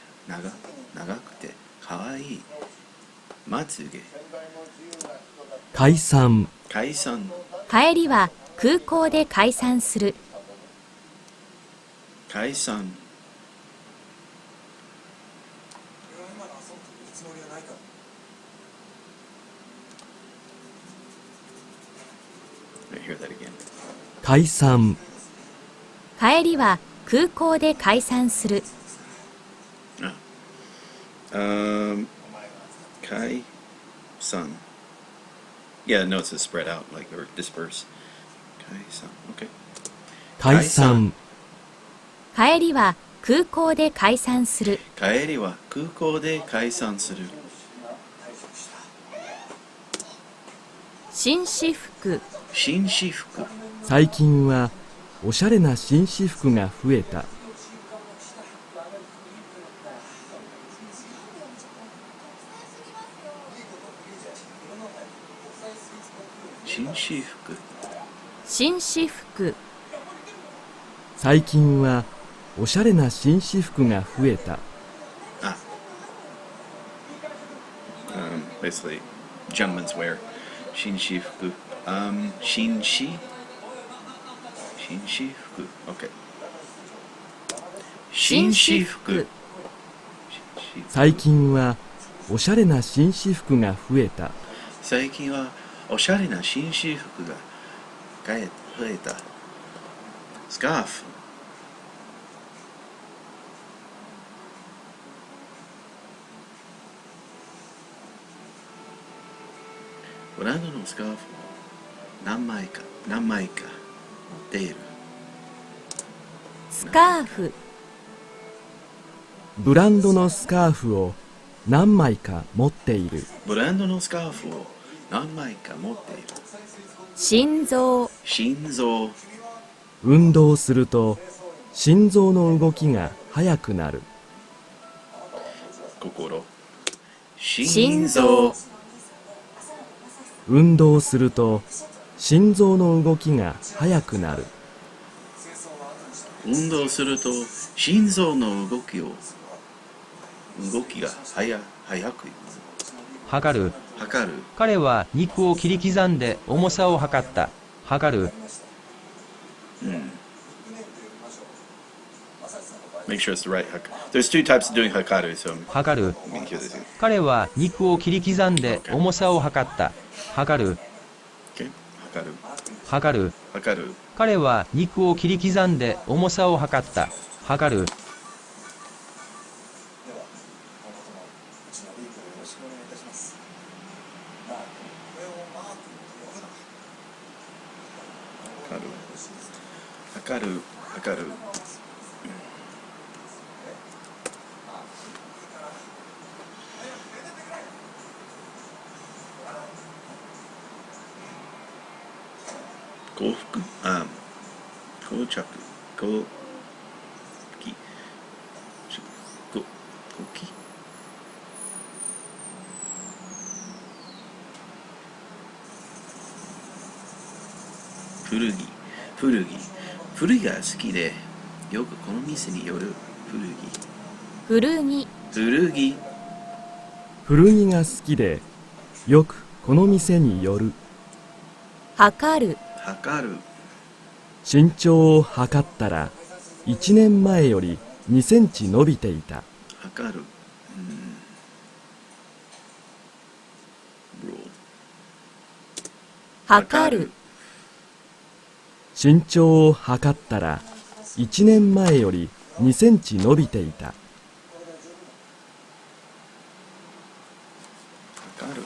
かわいい。まつげ。解散。解散。帰りは空港で解散する。解散。解散。帰りは空港で解散する。解散。Yeah, no, it's a spread out, like, or disperse. 解散。Okay. 解散。帰りは空港で解散する。帰りは空港で解散する。紳士服。紳士服。最近はおしゃれな紳士服が増えた。紳士服。紳士服。最近はおしゃれな紳士服が増えた。Basically, gentlemen's wear. 紳士服。紳士服。Okay. 紳士服。最近はおしゃれな紳士服が増えた。最近はおしゃれな紳士服が増えた。スカーフ。ブランドのスカーフを何枚か持っている。スカーフ。ブランドのスカーフを何枚か持っている。ブランドのスカーフを何枚か持っている。心臓。心臓。運動すると心臓の動きが速くなる。心。心臓。運動すると心臓の動きが速くなる。運動すると心臓の動きが速く。測る。測る。彼は肉を切り刻んで重さを測った。測る。Make sure it's the right hakaru. There's two types of doing hakaru, so 測る。彼は肉を切り刻んで重さを測った。測る。Okay. 測る。測る。測る。彼は肉を切り刻んで重さを測った。測る。測る。測る。幸福、膠着、古着が好きでよくこの店に寄る。古着。古着が好きでよくこの店に寄る。測る。身長を測ったら1年前より2センチ伸びていた。測る。測る。身長を測ったら1年前より2センチ伸びていた。測る。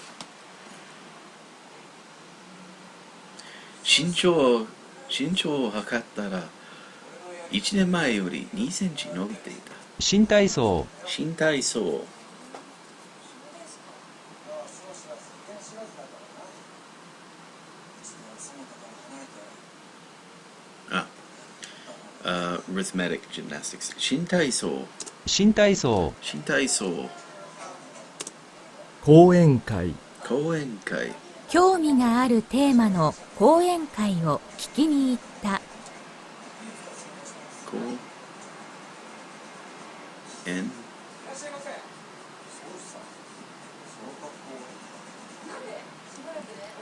身長を測ったら1年前より2センチ伸びていた。新体操。Arithmetic gymnastics。新体操。講演会。興味があるテーマの講演会を聞きに行った。講演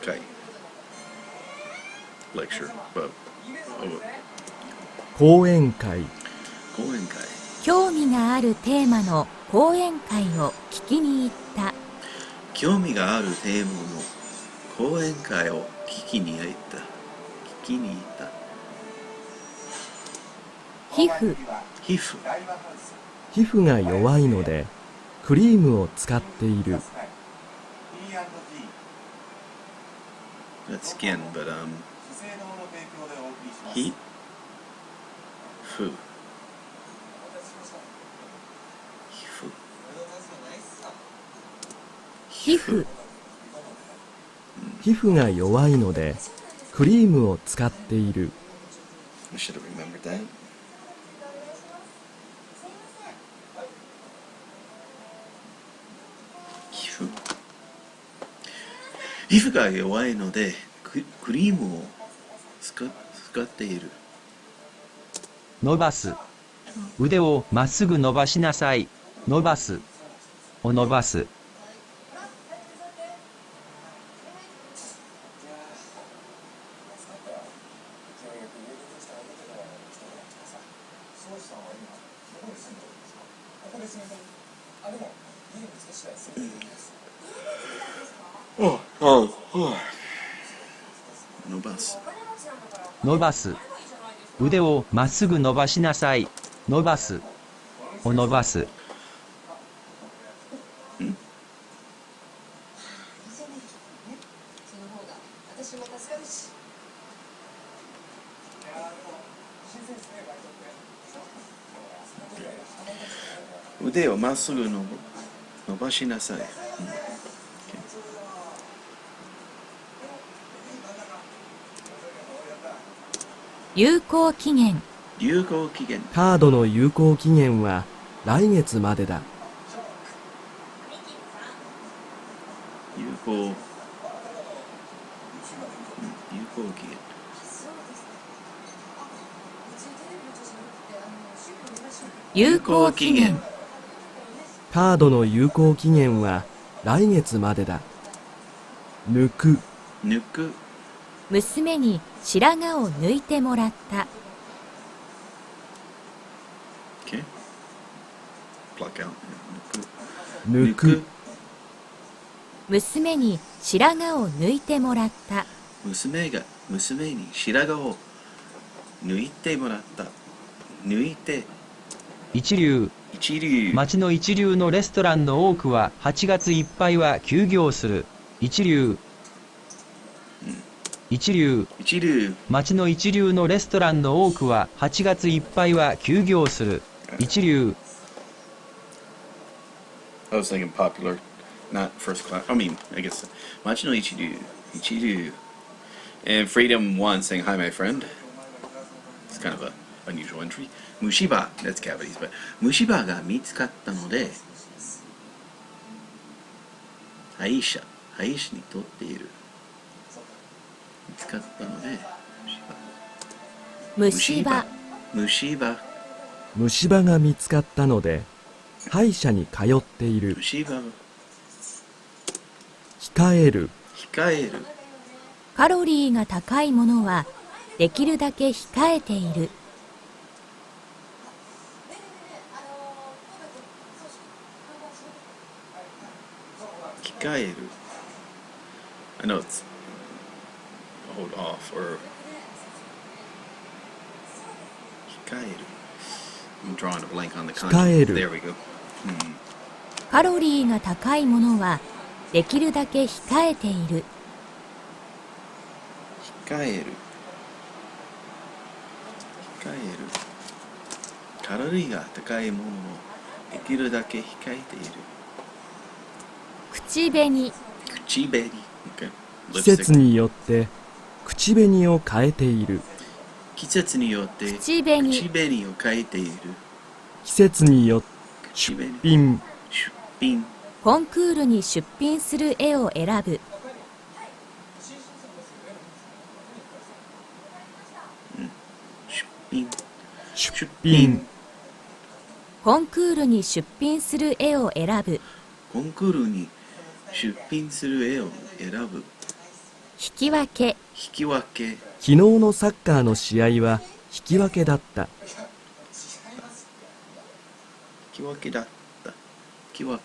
会。lecture。講演会。興味があるテーマの講演会を聞きに行った。興味があるテーマの講演会を聞きに行った。皮膚が弱いのでクリームを使っている。That's skin, but皮膚皮膚が弱いのでクリームを使っている。I should have remembered that. 皮膚が弱いのでクリームを使っている。伸ばす。腕をまっすぐ伸ばしなさい。伸ばす。を伸ばす。伸ばす。伸ばす。腕をまっすぐ伸ばしなさい。伸ばす。を伸ばす。腕をまっすぐ伸ばしなさい。有効期限。カードの有効期限は来月までだ。有効期限。有効期限。カードの有効期限は来月までだ。抜く。娘に白髪を抜いてもらった。抜く。娘に白髪を抜いてもらった。娘に白髪を抜いてもらった。抜いて。一流。町の一流のレストランの多くは8月いっぱいは休業する。一流。町の一流のレストランの多くは8月いっぱいは休業する。一流。I was thinking popular, not first class. I mean, I guess. 町の一流。And Freedom 1 saying, hi, my friend. It's kind of an unusual entry. 虫歯 that's cavities, but 虫歯が見つかったので、歯医者にとっている。見つかったので、虫歯。虫歯が見つかったので、歯医者に通っている。控える。カロリーが高いものはできるだけ控えている。控える。I know it's hold off or 控える。I'm drawing a blank on the concept. 控える。There we go. カロリーが高いものはできるだけ控えている。控える。カロリーが高いものをできるだけ控えている。口紅。Okay. 季節によって口紅を変えている。季節によって口紅を変えている。季節によって出品。コンクールに出品する絵を選ぶ。出品。コンクールに出品する絵を選ぶ。コンクールに出品する絵を選ぶ。引き分け。昨日のサッカーの試合は引き分けだった。引き分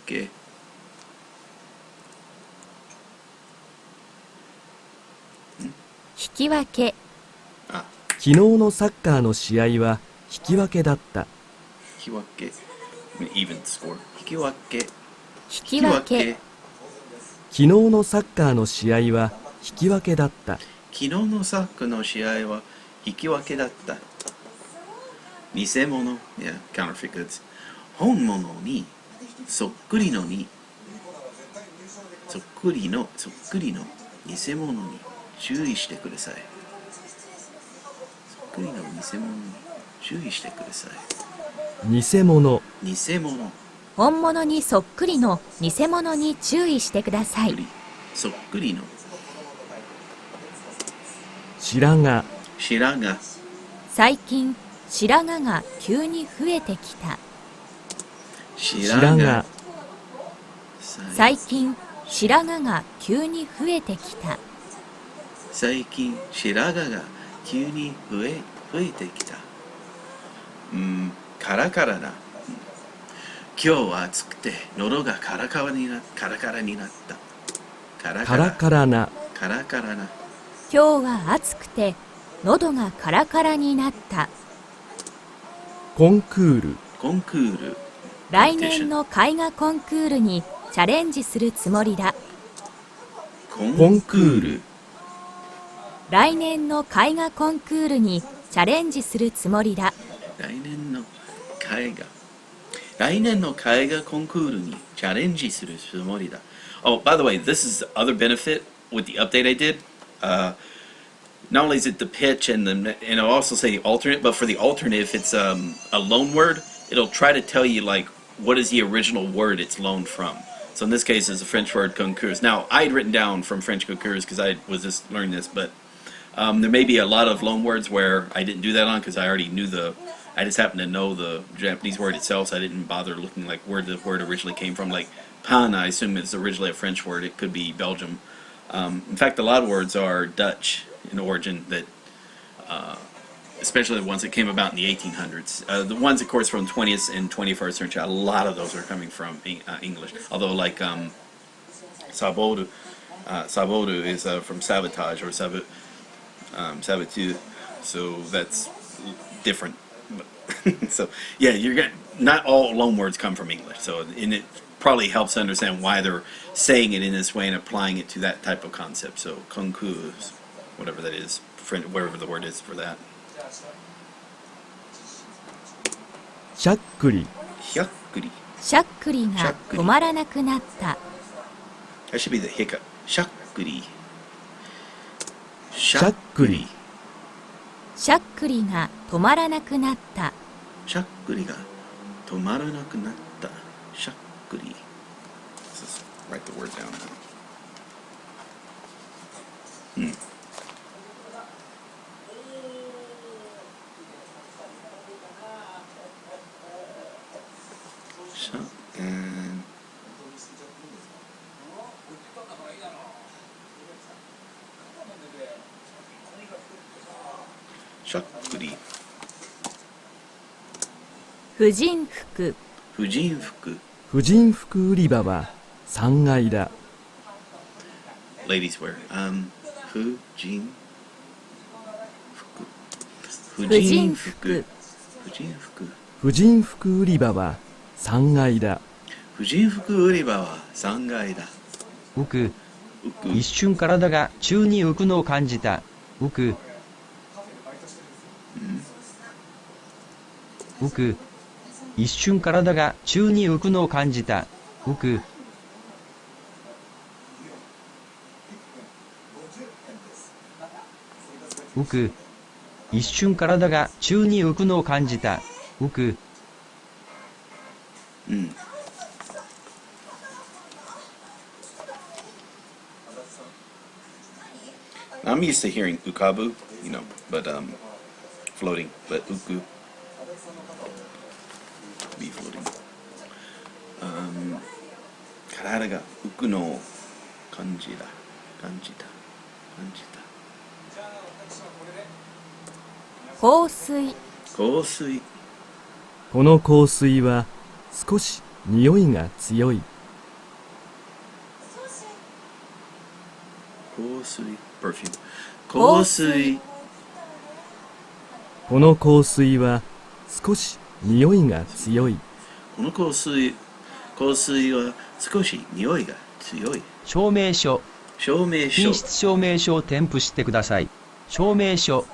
け。引き分け。昨日のサッカーの試合は引き分けだった。引き分け。even score。引き分け。引き分け。昨日のサッカーの試合は引き分けだった。昨日のサッカーの試合は引き分けだった。偽物、yeah, counterfeit goods。本物にそっくりのに、そっくりの偽物に注意してください。そっくりの偽物に注意してください。偽物。偽物。本物にそっくりの偽物に注意してください。そっくりの。白髪。白髪。最近白髪が急に増えてきた。白髪。最近白髪が急に増えてきた。最近白髪が急に増えてきた。カラカラだ。今日は暑くて喉がカラカラになった。カラカラな。今日は暑くて喉がカラカラになった。コンクール。来年の絵画コンクールにチャレンジするつもりだ。コンクール。来年の絵画コンクールにチャレンジするつもりだ。来年の絵画コンクールにチャレンジするつもりだ。Oh, by the way, this is the other benefit with the update I did. Not only is it the pitch and I'll also say the alternate, but for the alternate, if it's a loan word, it'll try to tell you like what is the original word it's loaned from. So in this case, it's a French word concours. Now, I had written down from French concours because I was just learning this, but there may be a lot of loan words where I didn't do that on because I already knew I just happened to know the Japanese word itself, so I didn't bother looking like where the word originally came from. Like pan, I assume it's originally a French word. It could be Belgium. In fact, a lot of words are Dutch in origin that, especially the ones that came about in the 1800s. The ones, of course, from 20th and 21st century, a lot of those are coming from English. Although, like saboru is from sabotage or saboteur, so that's different. So yeah, not all loan words come from English. So it probably helps to understand why they're saying it in this way and applying it to that type of concept. So concours, whatever that is, wherever the word is for that. しゃっくり。しゃっくりが止まらなくなった。That should be the hiccup. しゃっくり。しゃっくり。しゃっくりが止まらなくなった。しゃっくりが止まらなくなった。しゃっくり。Let's write the word down now. Andしゃっくり。婦人服。婦人服売り場は3階だ。Ladies wear. 婦人服。婦人服売り場は3階だ。婦人服売り場は3階だ。浮く。一瞬体が宙に浮くのを感じた。浮く。浮く。一瞬体が宙に浮くのを感じた。浮く。浮く。一瞬体が宙に浮くのを感じた。浮く。I'm used to hearing ukabu, but floating, but uku. Be floating. 体が浮くのを感じた。香水。この香水は少し匂いが強い。香水 perfume 香水。この香水は少し匂いが強い。この香水は少し匂いが強い。証明書。品質証明書を添付してください。証明書。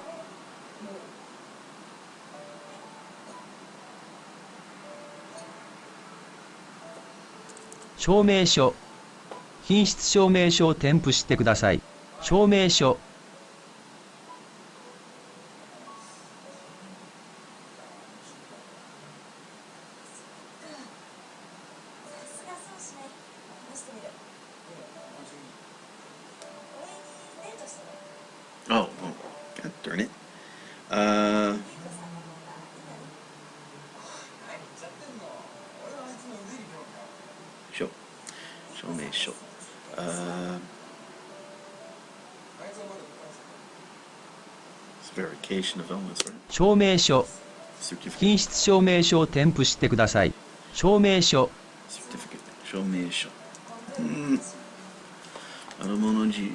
証明書。品質証明書を添付してください。証明書。Oh, God darn it. 証明書。Verification of illness, right? 証明書。品質証明書を添付してください。証明書。証明書。あるもの実は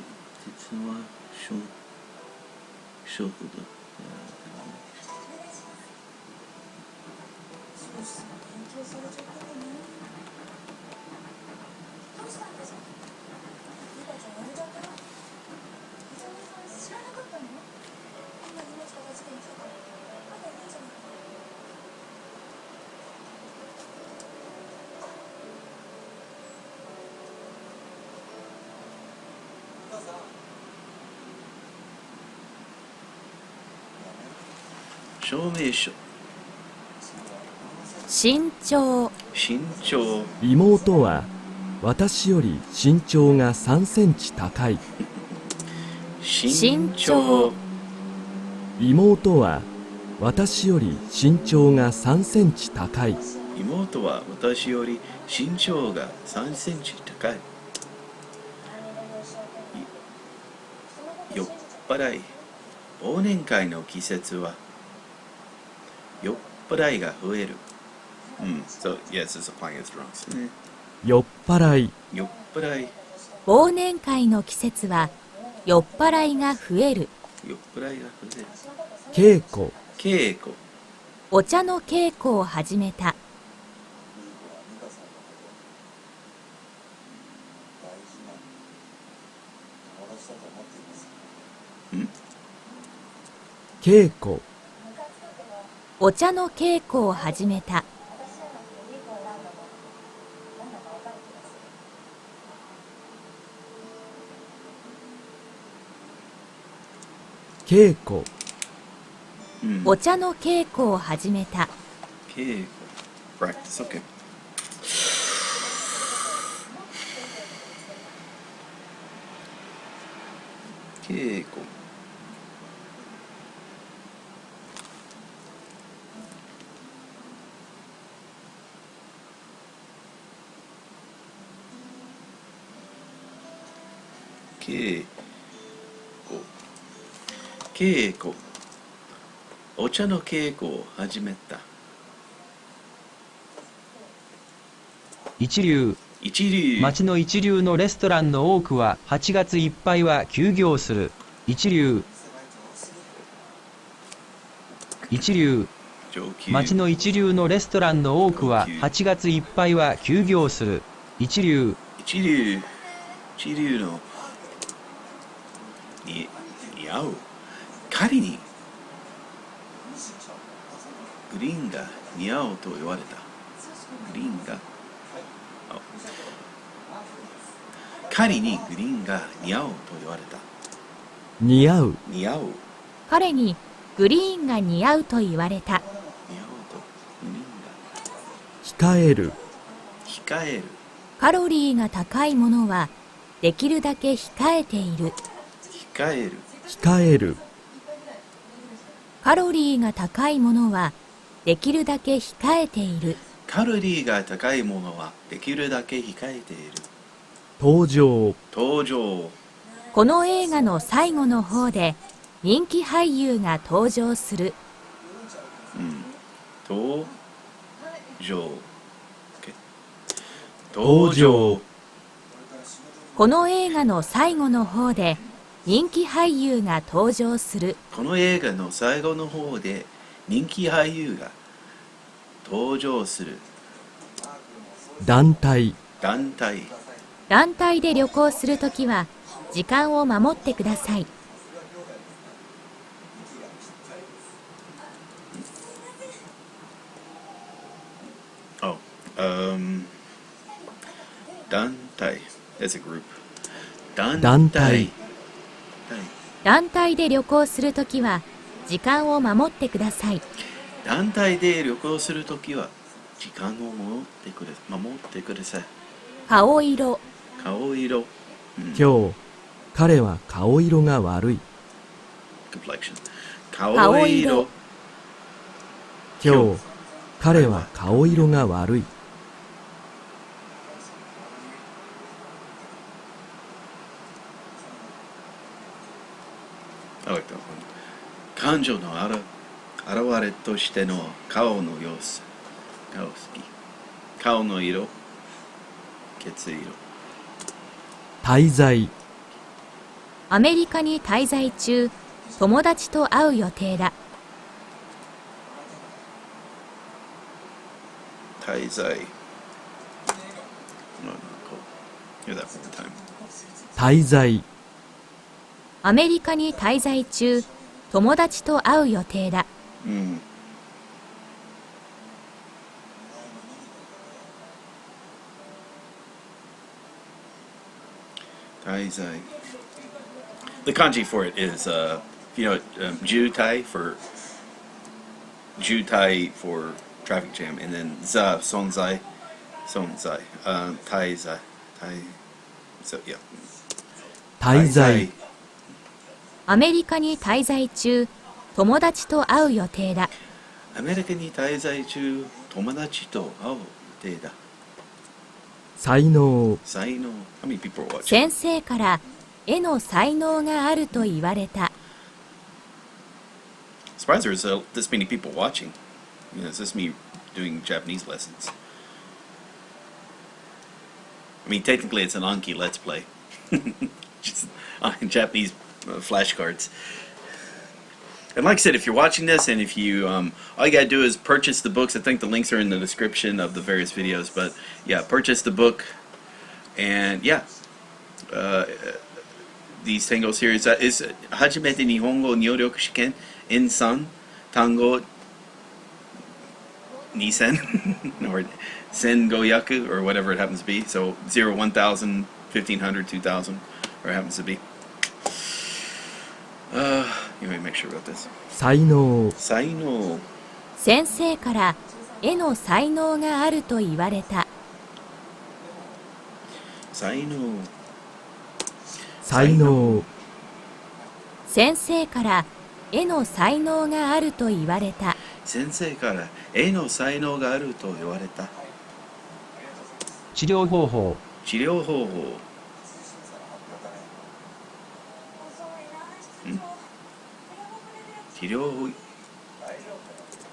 証拠だ。証明書。身長。妹は私より身長が3センチ高い。身長。妹は私より身長が3センチ高い。妹は私より身長が3センチ高い。酔っ払い。忘年会の季節は酔っ払いが増える。So, yes, it's applying as drunks. 酔っ払い。酔っ払い。忘年会の季節は酔っ払いが増える。酔っ払いが増える。稽古。お茶の稽古を始めた。稽古。お茶の稽古を始めた。稽古。お茶の稽古を始めた。稽古。Practice, okay. 稽古。稽古。お茶の稽古を始めた。一流。町の一流のレストランの多くは8月いっぱいは休業する。一流。町の一流のレストランの多くは8月いっぱいは休業する。一流の似合う。仮にグリーンが似合うと言われた。彼にグリーンが似合うと言われた。似合う。彼にグリーンが似合うと言われた。控える。カロリーが高いものはできるだけ控えている。控える。カロリーが高いものはできるだけ控えている。カロリーが高いものはできるだけ控えている。登場。この映画の最後の方で人気俳優が登場する。登場。この映画の最後の方で人気俳優が登場する。この映画の最後の方で人気俳優が登場する。団体団体。団体で旅行するときは時間を守ってください。Oh,団体 as a group. 団体団体で旅行するときは時間を守ってください。団体で旅行するときは時間を守ってください。顔色。顔色。今日彼は顔色が悪い。Complexion. 顔色。今日彼は顔色が悪い。感情の現れとしての顔の様子。顔好き。顔の色。血色。滞在アメリカに滞在中、友達と会う予定だ。滞在。Hear that one more time. 滞在アメリカに滞在中、友達と会う予定だ。滞在。The kanji for it is, jutai for traffic jam, and then za sonzai, taizai, so yeah. 滞在アメリカに滞在中、友達と会う予定だ。アメリカに滞在中、友達と会う予定だ。才能才能。How many people are watching? 先生から絵の才能があると言われた。Surprised there's this many people watching. It's just me doing Japanese lessons. I mean, technically it's an Anki Let's Play. Just Japanese flashcards. And like I said, if you're watching this and if you, all you gotta do is purchase the books. I think the links are in the description of the various videos. But yeah, purchase the book. And yeah, these Tango series is 初めて日本語能力試験 N3 Tango N3 or 1500 or whatever it happens to be. So 0, 1000, 1500, 2000, or it happens to be. Let me make sure about this. 才能才能。先生から絵の才能があると言われた。才能。才能先生から絵の才能があると言われた。先生から絵の才能があると言われた。治療方法治療方法。治療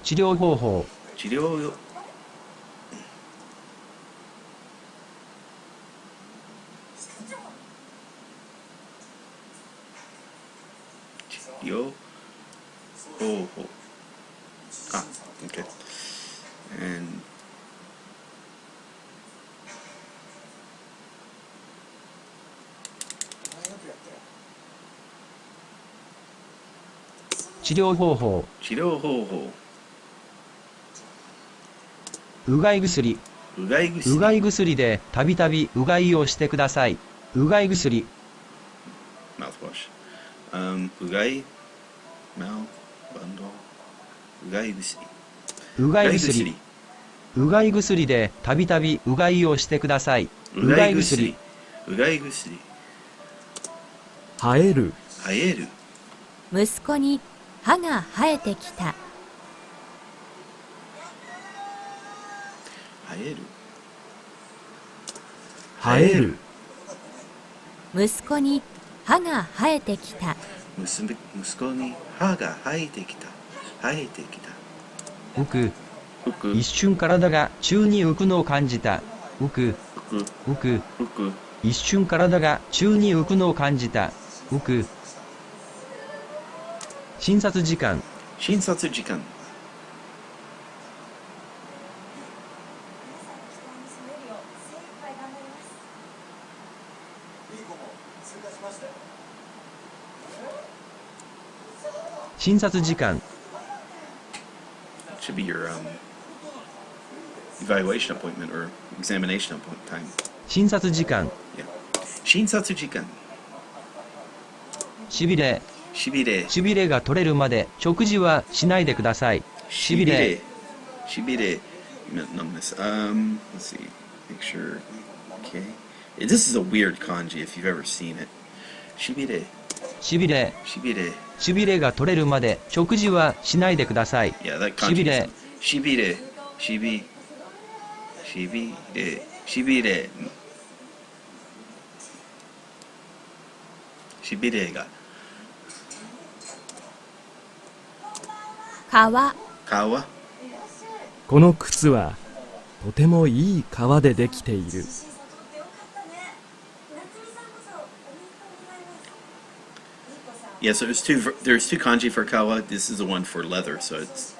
治療方法治療療方法。あ、okay. And 治療方法治療方法。うがい薬うがい薬。うがい薬でたびたびうがいをしてください。うがい薬 mouthwash。うがいバンド。うがい薬。うがい薬うがい薬でたびたびうがいをしてください。うがい薬うがい薬。生える生える。息子に歯が生えてきた。生える。生える息子に歯が生えてきた。息子に歯が生えてきた。生えてきた。浮く一瞬体が宙に浮くのを感じた。浮く一瞬体が宙に浮くのを感じた。浮く診察時間診察時間。診察時間 Should be your evaluation appointment or examination appointment time. 診察時間 Yeah. 診察時間。しびれしびれ。しびれが取れるまで食事はしないでください。しびれ。しびれ。Numbness. Let's see. Make sure. Okay. This is a weird kanji if you've ever seen it. しびれ。しびれ。しびれ。しびれが取れるまで食事はしないでください。Yeah, that しび kanji. れ。しびれ。しび。しびれ。しびれ。しびれが。革革。この靴はとてもいい革でできている。Yeah, so there's two kanji for kawa. This is the one for leather, so it's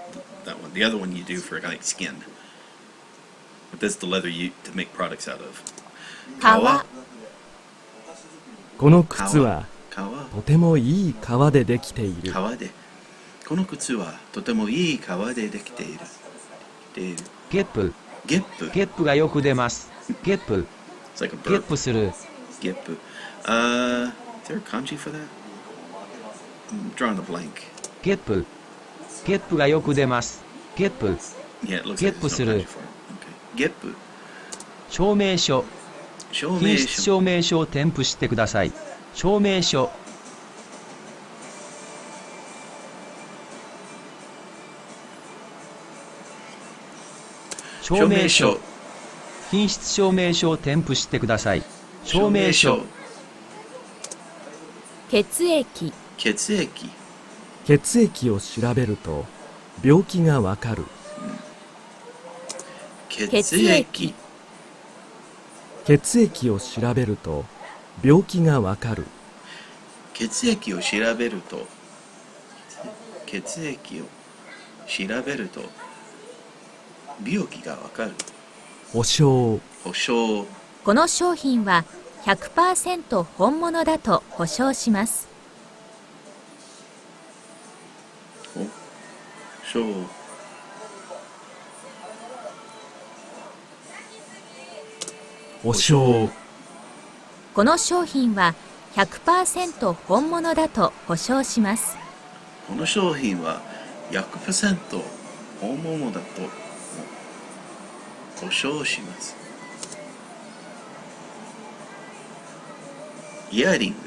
that one. The other one you do for like skin. But this is the leather you to make products out of. 革この靴は革。とてもいい革でできている。革で。この靴はとてもいい革でできている。ゲップ。ゲップ。ゲップがよく出ます。ゲップ。 It's like a ゲッ burp. プする。ゲップ。Is there a kanji for that? I'm drawing a blank. ゲップ。ゲップがよく出ます。ゲップ。 Yeah, it looks ゲ like ップ there's す no る kanji。for it. Okay. ゲップ。証明書。証明品質書。証明書を添付してください。証明書。証明書。品質証明書を添付してください。証明書。血液血液。血液を調べると病気がわかる。血液。血液を調べると病気がわかる。血液を調べると血液を調べると病気がわかる。保証。保証。この商品は 100% 本物だと保証します。保証。保証。この商品は 100% 本物だと保証します。この商品は 100% 本物だと保証します。イヤリング。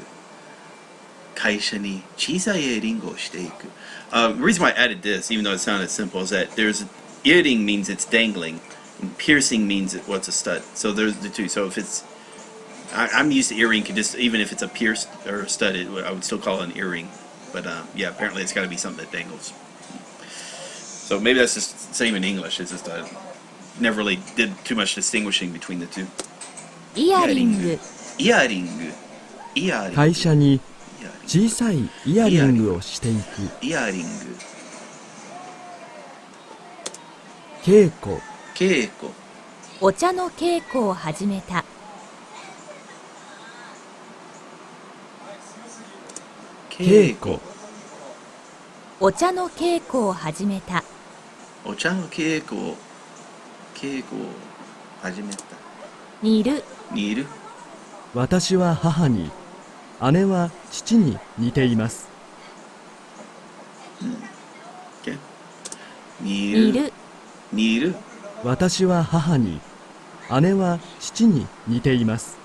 会社に小さいイヤリングをしていく。The reason why I added this, even though it sounded simple, is that there's earring means it's dangling, and piercing means it what's a stud. So there's the two. So if it's, I'm used to earring, could just even if it's a pierced or a studded, I would still call it an earring. But yeah, apparently it's got to be something that dangles. So maybe that's just the same in English. It's just I never really did too much distinguishing between the two. イヤリングイヤリング。イヤリング。会社に小さいイヤリングをしていく。イヤリング。稽古。稽古。お茶の稽古を始めた。稽古。お茶の稽古を始めた。お茶の稽古を始めた。煮る。煮る。私は母に、姉は父に似ています。煮る。煮る。私は母に、姉は父に似ています。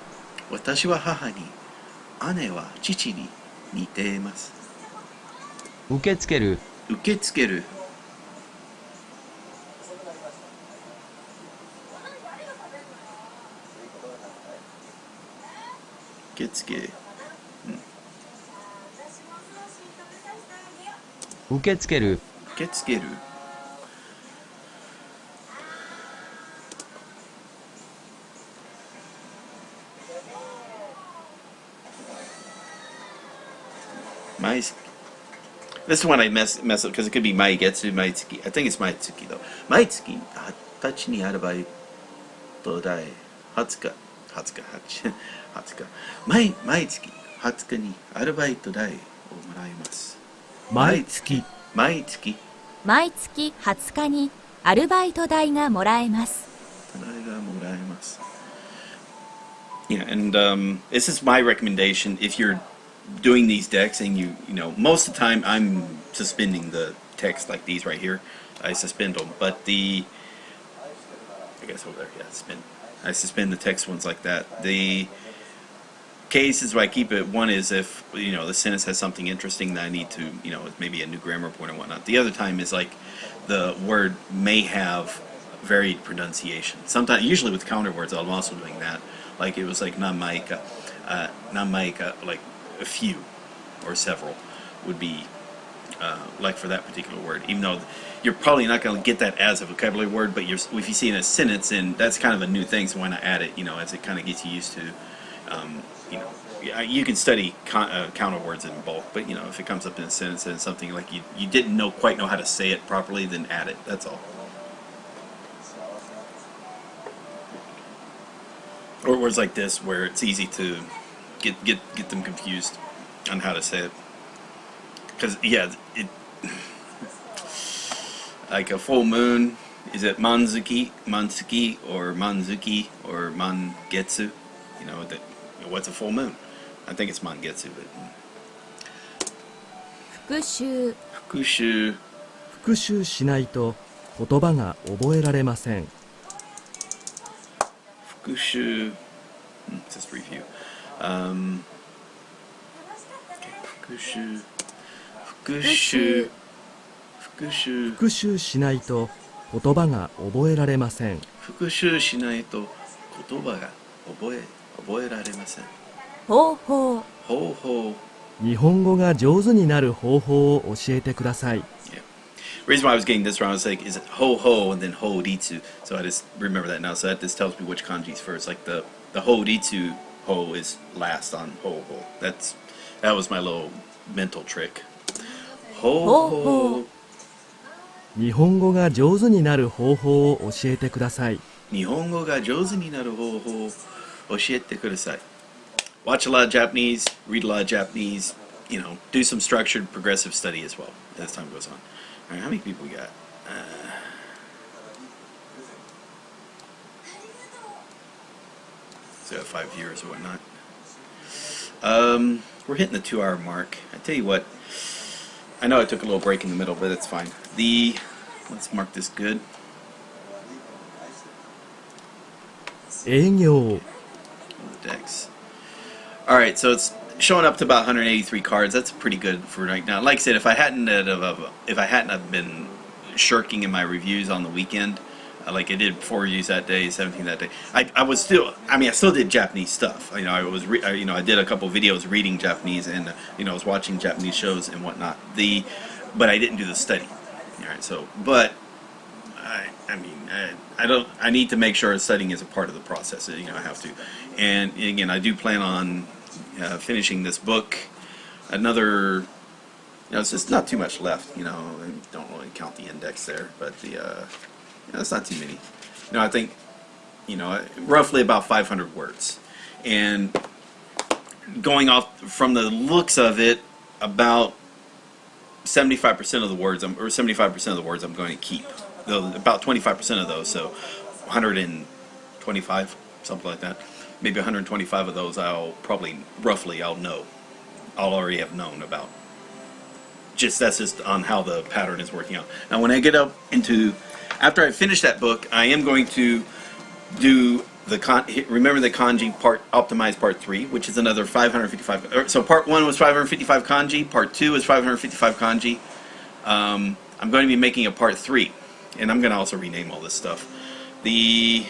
私は母に、姉は父に似ています。受け付ける。受け付ける。受け付け。受け付ける。受け付ける。毎月。This one I mess up because it could be 毎月、毎月。I think it's 毎月though. 毎月20日にアルバイト代20 20日毎月20日にアルバイト代をもらいます。毎月毎月毎月20日にアルバイト代がもらえます。Yeah, and this is my recommendation if you're doing these decks and you know, most of the time I'm suspending the text like these right here. I suspend them, but I guess over there, yeah, I suspend the text ones like that. The cases where I keep it, one is if, you know, the sentence has something interesting that I need to, you know, maybe a new grammar point or whatnot. The other time is like the word may have varied pronunciation. Sometimes, usually with counter words, I'm also doing that. Like it was like namaika, like a few or several would be like for that particular word. Even though you're probably not going to get that as a vocabulary word, but if you see it in a sentence, and that's kind of a new thing, so why not add it? You know, as it kind of gets you used to. You know, you can study counter words in bulk, but you know, if it comes up in a sentence and something like you didn't quite know how to say it properly, then add it. That's all. Or words like this, where it's easy to get them confused on how to say it. Because yeah, it like a full moon. Is it manzuki or manzuki or mangetsu? You know, what's a full moon? I think it's mangetsu, but 復習復習しないと言葉が覚えられません。復習 just review. Okay, 復習しないと言葉が覚えられません。復習しないと言葉が覚えられません。方法日本語が上手になる方法を教えてください。Yeah. Reason why I was getting this wrong was like, is it ho and then horitsu? So I just remember that now. So that just tells me which kanji is first. Like the horitsu ho is last on ho. That was my little mental trick. Ho. 日本語が上手になる方法を教えてください。日本語が上手になる方法を教えてください。Watch a lot of Japanese, read a lot of Japanese, you know, do some structured progressive study as well as time goes on. All right, how many people we got? So 5 viewers or whatnot. We're hitting the 2-hour mark. I tell you what, I know I took a little break in the middle, but that's fine. Let's mark this good. 営業 Decks. All right, so it's showing up to about 183 cards. That's pretty good for right now. Like I said, if I hadn't have been shirking in my reviews on the weekend, like I did 4 reviews that day, 17 that day, I still did Japanese stuff. You know, I did a couple videos reading Japanese, and you know, I was watching Japanese shows and whatnot. But I didn't do the study. All right, so but. I need to make sure studying is a part of the process. You know, I have to. And again, I do plan on finishing this book. Another, you know, it's just not too much left. You know, I don't really count the index there, but it's not too many. You know, I think, you know, roughly about 500 words. And going off from the looks of it, about 75% of the words, 75% of the words I'm going to keep. About 25% of those, so 125, something like that. Maybe 125 of those I'll already have known about. That's just on how the pattern is working out. Now when I get up into, after I finish that book, I am going to do remember the kanji part, optimized part 3, which is another 555. So part 1 was 555 kanji, part 2 is 555 kanji. I'm going to be making a part 3. And I'm going to also rename all this stuff. I'm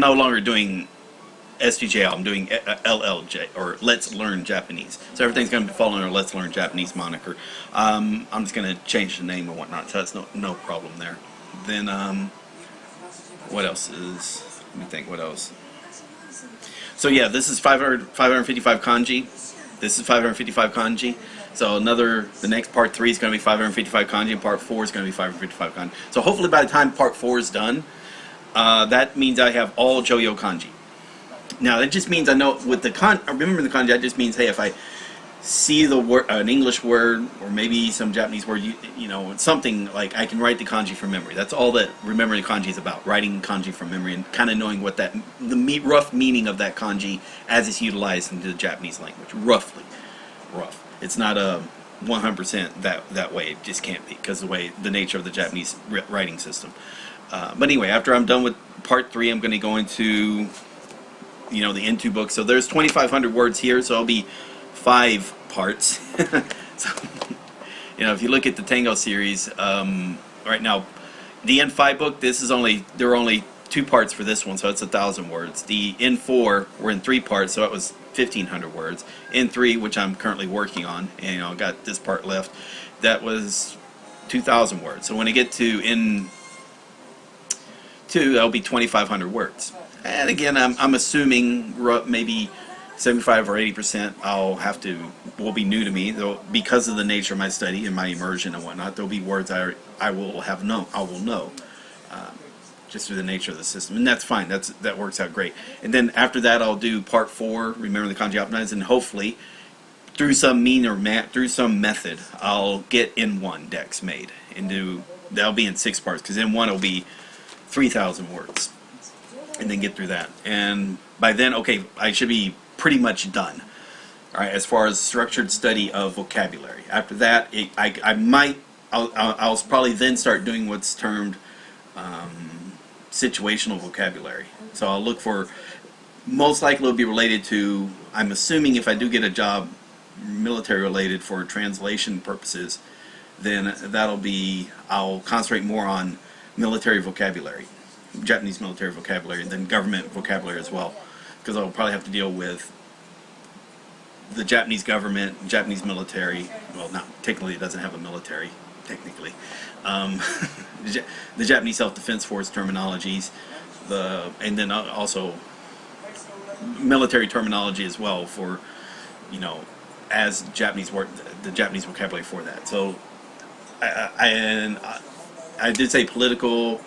no longer doing SGJL. I'm doing LLJ, or Let's Learn Japanese. So everything's going to be following our Let's Learn Japanese moniker. I'm just going to change the name and whatnot, so that's no problem there. Then what else is? Let me think. What else? So yeah, this is 555 kanji. This is 555 kanji. So the next part 3 is going to be 555 kanji, and part 4 is going to be 555 kanji. So hopefully by the time part 4 is done, that means I have all Joyo kanji. Now that just means I know with the remember the kanji, that just means, hey, if I see the word, an English word, or maybe some Japanese word, you know, something like, I can write the kanji from memory. That's all that remembering kanji is about, writing kanji from memory and kind of knowing what the rough meaning of that kanji as it's utilized in the Japanese language, roughly. Rough. It's not a 100% that way. It just can't be, because the nature of the Japanese writing system. But anyway, after I'm done with part 3, I'm going to go into, you know, the N2 book. So there's 2,500 words here, so I'll be 5 parts. So, you know, if you look at the Tango series, right now, the N5 book, there are only 2 parts for this one, so it's 1,000 words. The N4 were in 3 parts, so it was 1,500 words. N3, which I'm currently working on, and, you know, I got this part left, that was 2,000 words. So when I get to N2, that'll be 2,500 words. And again, I'm assuming maybe 75 or 80% will be new to me, though, because of the nature of my study and my immersion and whatnot. There'll be words I will know, just through the nature of the system, and that's fine. That works out great. And then after that, I'll do part 4, remember the kanji optimize, and hopefully through some through some method, I'll get N1 decks made, and that'll be in 6 parts, because N1 will be 3,000 words, and then get through that. And by then, okay, I should be pretty much done. All right, as far as structured study of vocabulary. After that, I'll probably then start doing what's termed situational vocabulary. So I'll look for, most likely it'll be related to, I'm assuming if I do get a job military related for translation purposes, then I'll concentrate more on military vocabulary, Japanese military vocabulary, and then government vocabulary as well, because I'll probably have to deal with the Japanese government, Japanese military. Well, not technically, it doesn't have a military, technically. The Japanese Self-Defense Force terminologies, and then also military terminology as well for, you know, as Japanese word, the Japanese vocabulary for that. So I did say political,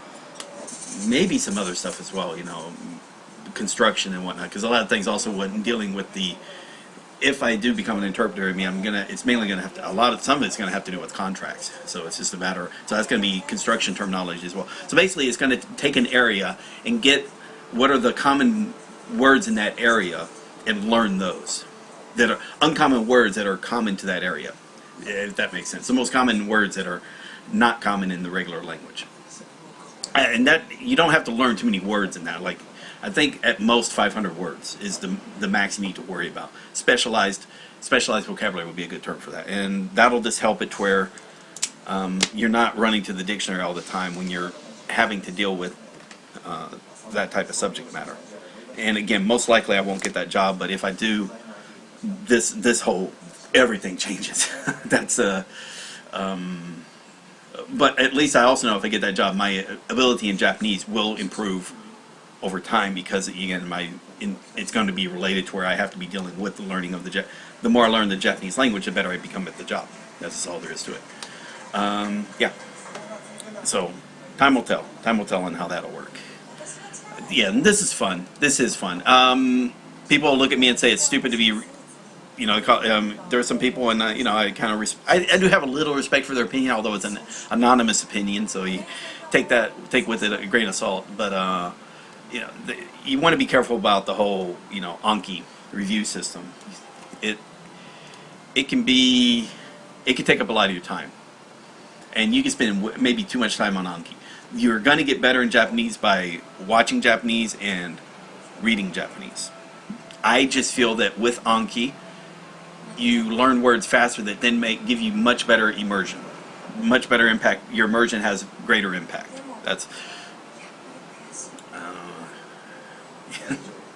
maybe some other stuff as well, you know, construction and whatnot, because a lot of things also when dealing with if I do become an interpreter, I mean, it's mainly gonna have to, some of it's gonna have to do with contracts. So it's just a matter, so that's gonna be construction terminology as well. So basically it's gonna take an area and get what are the common words in that area and learn those that are uncommon words that are common to that area, if that makes sense. The most common words that are not common in the regular language. And that, you don't have to learn too many words in that. Like, I think at most 500 words is the max you need to worry about. Specialized vocabulary would be a good term for that, and that'll just help it to where you're not running to the dictionary all the time when you're having to deal with that type of subject matter. And again, most likely I won't get that job, but if I do, this whole everything changes. That's but at least I also know if I get that job, my ability in Japanese will improve over time, because again, it's going to be related to where I have to be dealing with the learning of the more I learn the Japanese language, the better I become at the job. That's all there is to it. Yeah. So time will tell. Time will tell on how that'll work. Yeah, and this is fun. This is fun. People look at me and say it's stupid to be, you know, there are some people, and you know, I kind of I do have a little respect for their opinion, although it's an anonymous opinion, so you take with it a grain of salt. But you know, you want to be careful about the whole, you know, Anki review system. It can take up a lot of your time, and you can spend maybe too much time on Anki. You're going to get better in Japanese by watching Japanese and reading Japanese. I just feel that with Anki, you learn words faster that then give you much better immersion, much better impact. Your immersion has greater impact. That's,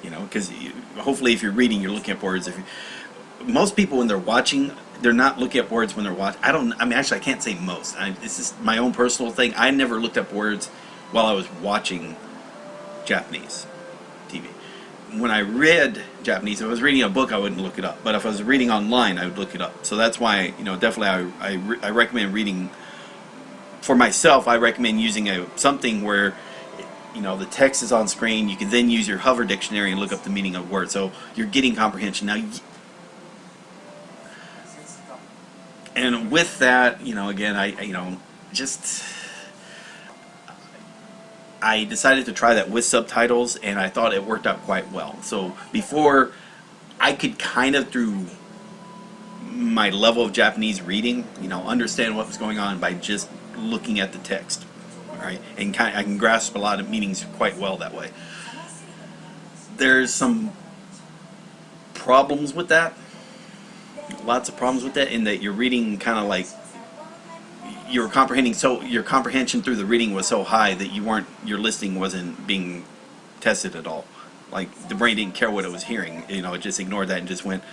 you know, because hopefully if you're reading, you're looking at words. Most people when they're watching, they're not looking up words when they're watching. I mean, actually, I can't say most. This is my own personal thing. I never looked up words while I was watching Japanese TV. when I read Japanese, if I was reading a book, I wouldn't look it up. But if I was reading online, I would look it up. So that's why, definitely I recommend reading. For myself, I recommend using something where, the text is on screen. You can then use your hover dictionary and look up the meaning of words. So you're getting comprehension. Now, and with that, again, I decided to try that with subtitles, and I thought it worked out quite well. So before, I could kind of, through my level of Japanese reading, understand what was going on by just looking at the text. All right, and I can grasp a lot of meanings quite well that way. There's some problems with that. Lots of problems with that, in that you're reading kind of like you're comprehending, so your comprehension through the reading was so high that your listening wasn't being tested at all. Like the brain didn't care what it was hearing. It just ignored that and just went,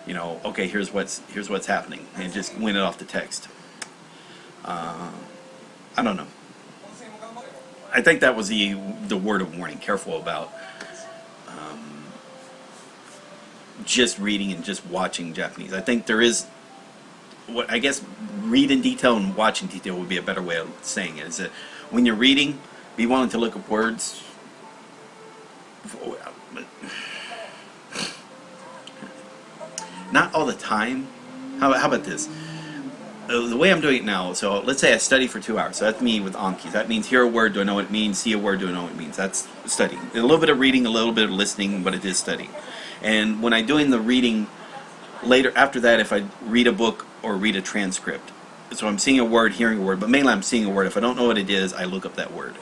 okay, here's what's happening, and just went it off the text. I don't know. I think that was the word of warning. Careful about just reading and just watching Japanese. I think there is, I guess read in detail and watch in detail would be a better way of saying it. Is that when you're reading, be willing to look up words. Not all the time. How about this? The way I'm doing it now, so let's say I study for 2 hours. So that's me with Anki. That means hear a word, do I know what it means? See a word, do I know what it means? That's studying. A little bit of reading, a little bit of listening, but it is studying. And when I'm doing the reading later, after that, if I read a book or read a transcript, so I'm seeing a word, hearing a word, but mainly I'm seeing a word. If I don't know what it is, I look up that word.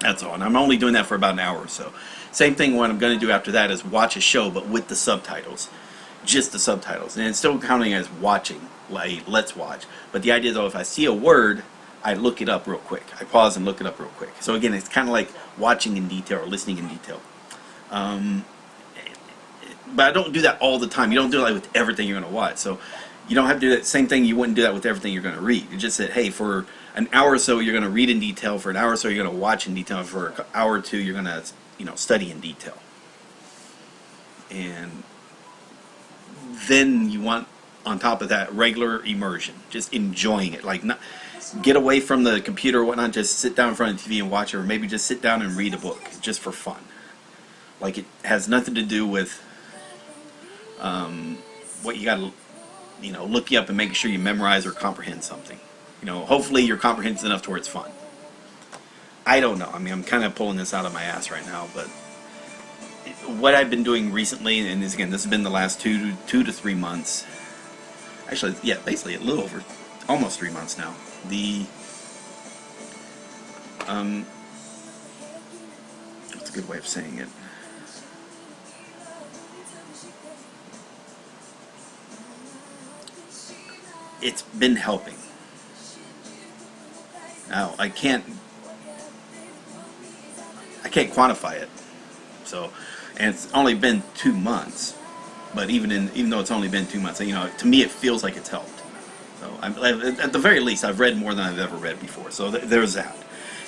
That's all. And I'm only doing that for about an hour or so. Same thing, what I'm going to do after that is watch a show, but with the subtitles. Just the subtitles. And it's still counting as watching, like let's watch. But the idea, though, if I see a word, I look it up real quick. I pause and look it up real quick. So again, it's kind of like watching in detail or listening in detail. But I don't do that all the time. You don't do it like with everything you're going to watch. So you don't have to do that same thing. You wouldn't do that with everything you're going to read. You just said, hey, for an hour or so you're going to read in detail. For an hour or so you're going to watch in detail. For an hour or two you're going to study in detail. And then you want, on top of that, regular immersion. Just enjoying it. Like, not get away from the computer or whatnot. Just sit down in front of the TV and watch it. Or maybe just sit down and read a book. Just for fun. Like, it has nothing to do with what you got to, look you up and making sure you memorize or comprehend something. Hopefully you're comprehending enough to where it's fun. I don't know. I mean, I'm kind of pulling this out of my ass right now, but what I've been doing recently, and this has been the last 2 to 3 months. Actually, yeah, basically a little over, almost 3 months now. What's a good way of saying it? It's been helping. Now, I can't quantify it. So, and it's only been 2 months. But even though it's only been 2 months, to me it feels like it's helped. So, at the very least, I've read more than I've ever read before. So there's that.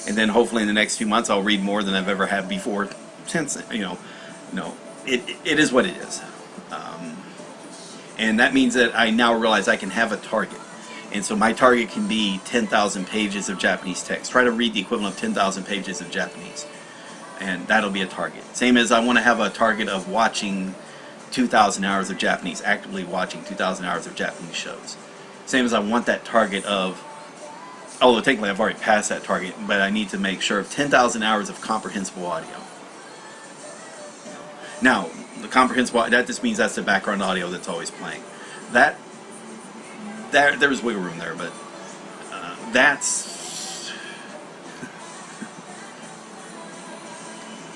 And then hopefully in the next few months, I'll read more than I've ever had before. Since it is what it is. And that means that I now realize I can have a target. And so my target can be 10,000 pages of Japanese text. Try to read the equivalent of 10,000 pages of Japanese. And that'll be a target. Same as I want to have a target of watching 2,000 hours of Japanese, actively watching 2,000 hours of Japanese shows. Same as I want that target of, although technically I've already passed that target, but I need to make sure of 10,000 hours of comprehensible audio. Now, the comprehensible, that just means that's the background audio that's always playing. There's wiggle room there, but that's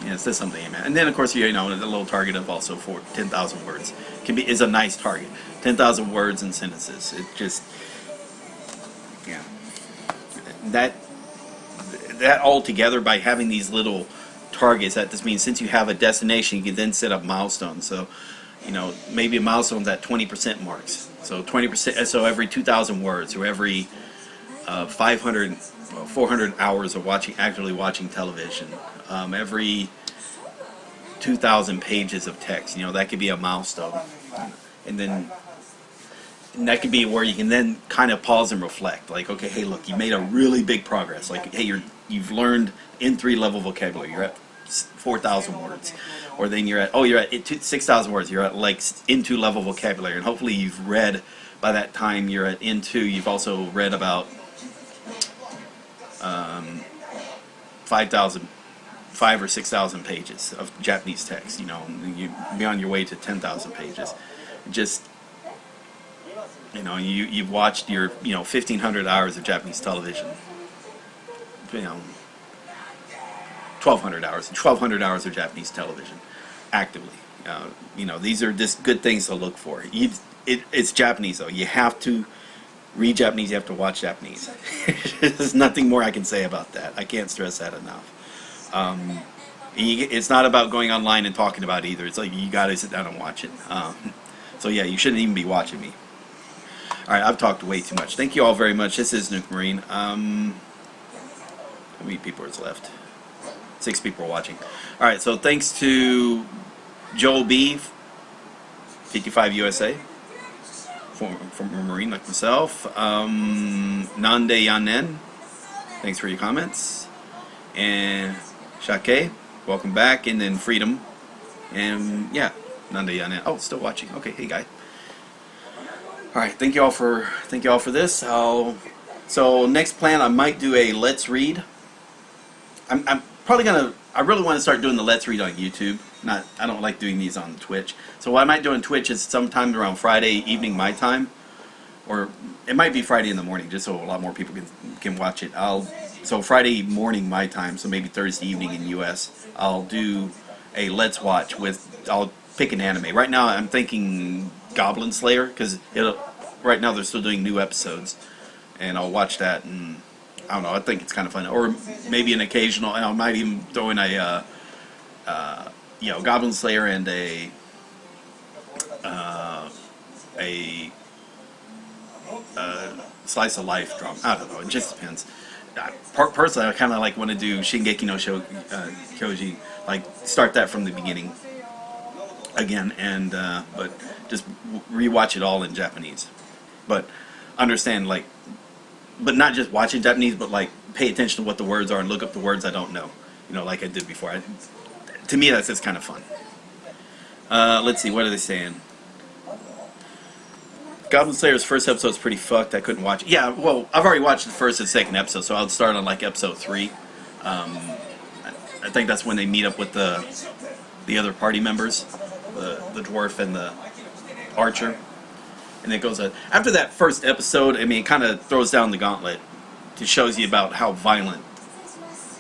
it's just something, man. And then of course the little target of also for 10,000 words is a nice target. 10,000 words and sentences. It just that all together, by having these little targets, that just means since you have a destination, you can then set up milestones. So maybe a milestone at 20% marks. So 20%. So every 2,000 words, or every 400 hours of actively watching television. Every 2,000 pages of text. You know, that could be a milestone, and then that could be where you can then kind of pause and reflect. Like, okay, hey, look, you made a really big progress. Like, hey, you've learned N3 level vocabulary. You're at 4,000 words, or then you're at 6,000 words. You're at like N2 level vocabulary, and hopefully you've read by that time you're at N2. You've also read about 5 or 6,000 pages of Japanese text. You know, and you be on your way to 10,000 pages. Just, you know, you've watched your 1,500 hours of Japanese television. You know, 1,200 hours of Japanese television actively. You know, these are just good things to look for. It's Japanese though. You have to read Japanese. You have to watch Japanese. There's nothing more I can say about that. I can't stress that enough. It's not about going online and talking about it either. It's like you gotta sit down and watch it. So yeah, you shouldn't even be watching me. All right, I've talked way too much. Thank you all very much. This is Nuke Marine. How many people is left? 6 people are watching. All right, so thanks to Joel B, 55 USA, former Marine like myself. Nande Yanen, thanks for your comments. And Shake, welcome back. And then Freedom. And yeah, Nande Yanen. Oh, still watching. Okay, hey guy. All right, thank you all for this. So next plan, I might do a Let's Read. I'm probably gonna. I really want to start doing the Let's Read on YouTube. I don't like doing these on Twitch. So what I might do on Twitch is sometime around Friday evening my time, or it might be Friday in the morning, just so a lot more people can watch it. So Friday morning my time, so maybe Thursday evening in US, I'll do a Let's Watch I'll pick an anime. Right now I'm thinking Goblin Slayer, because right now they're still doing new episodes, and I'll watch that, and I don't know, I think it's kind of fun. Or maybe an occasional, and I might even throw in a Goblin Slayer and a slice of life drama. I don't know, it just depends. Personally, I kind of like want to do Shingeki no Kyoji, like start that from the beginning again, and but just rewatch it all in Japanese. But understand, like, but not just watch in Japanese, but like pay attention to what the words are and look up the words I don't know. You know, like I did before. To me, that's just kind of fun. Let's see, what are they saying? Goblin Slayer's first episode is pretty fucked. I couldn't watch it. Yeah, well, I've already watched the first and second episode, so I'll start on like episode 3. I think that's when they meet up with the other party members, the dwarf and the archer, and it goes after that first episode. I mean, it kind of throws down the gauntlet. It shows you about how violent,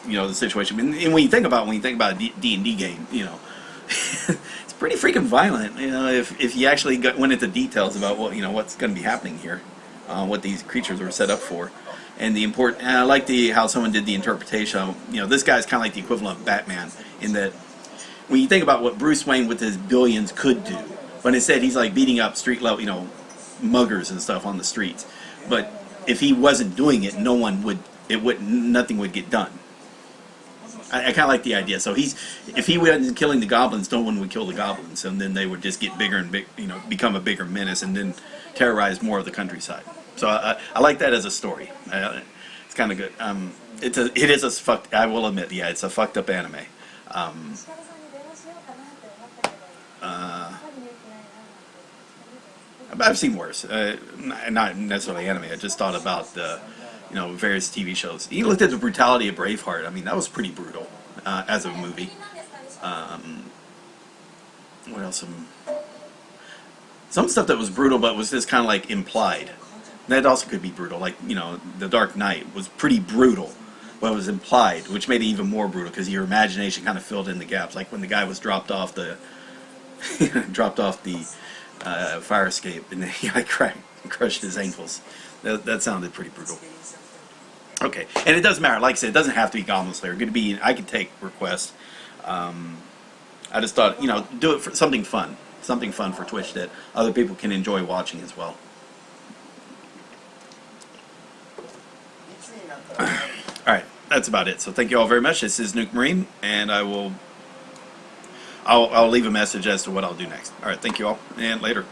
the situation. And when you think about a D&D game, it's pretty freaking violent. If you actually went into details about what's going to be happening here, what these creatures are set up for, and and I like how someone did the interpretation. This guy's kind of like the equivalent of Batman in that when you think about what Bruce Wayne with his billions could do, but instead he's like beating up street level, muggers and stuff on the streets. But if he wasn't doing it, nothing would get done. I kind of like the idea. So if he wasn't killing the goblins, no one would kill the goblins, and then they would just get bigger and become a bigger menace, and then terrorize more of the countryside. So I like that as a story. It's kind of good. It is a fucked. I will admit, yeah, it's a fucked up anime. I've seen worse. Not necessarily anime. I just thought about the various TV shows. You looked at the brutality of Braveheart. I mean, that was pretty brutal as a movie. What else? Some stuff that was brutal, but was just kind of like implied. That also could be brutal. Like The Dark Knight was pretty brutal, but it was implied, which made it even more brutal because your imagination kind of filled in the gaps. Like when the guy was dropped off the fire escape, and then he like crushed his ankles. That sounded pretty brutal. Okay, and it doesn't matter. Like I said, it doesn't have to be Goblin Slayer. I can take requests. I just thought, do it for something fun for Twitch that other people can enjoy watching as well. All right, that's about it. So thank you all very much. This is Nuke Marine, and I'll I'll leave a message as to what I'll do next. All right, thank you all, and later.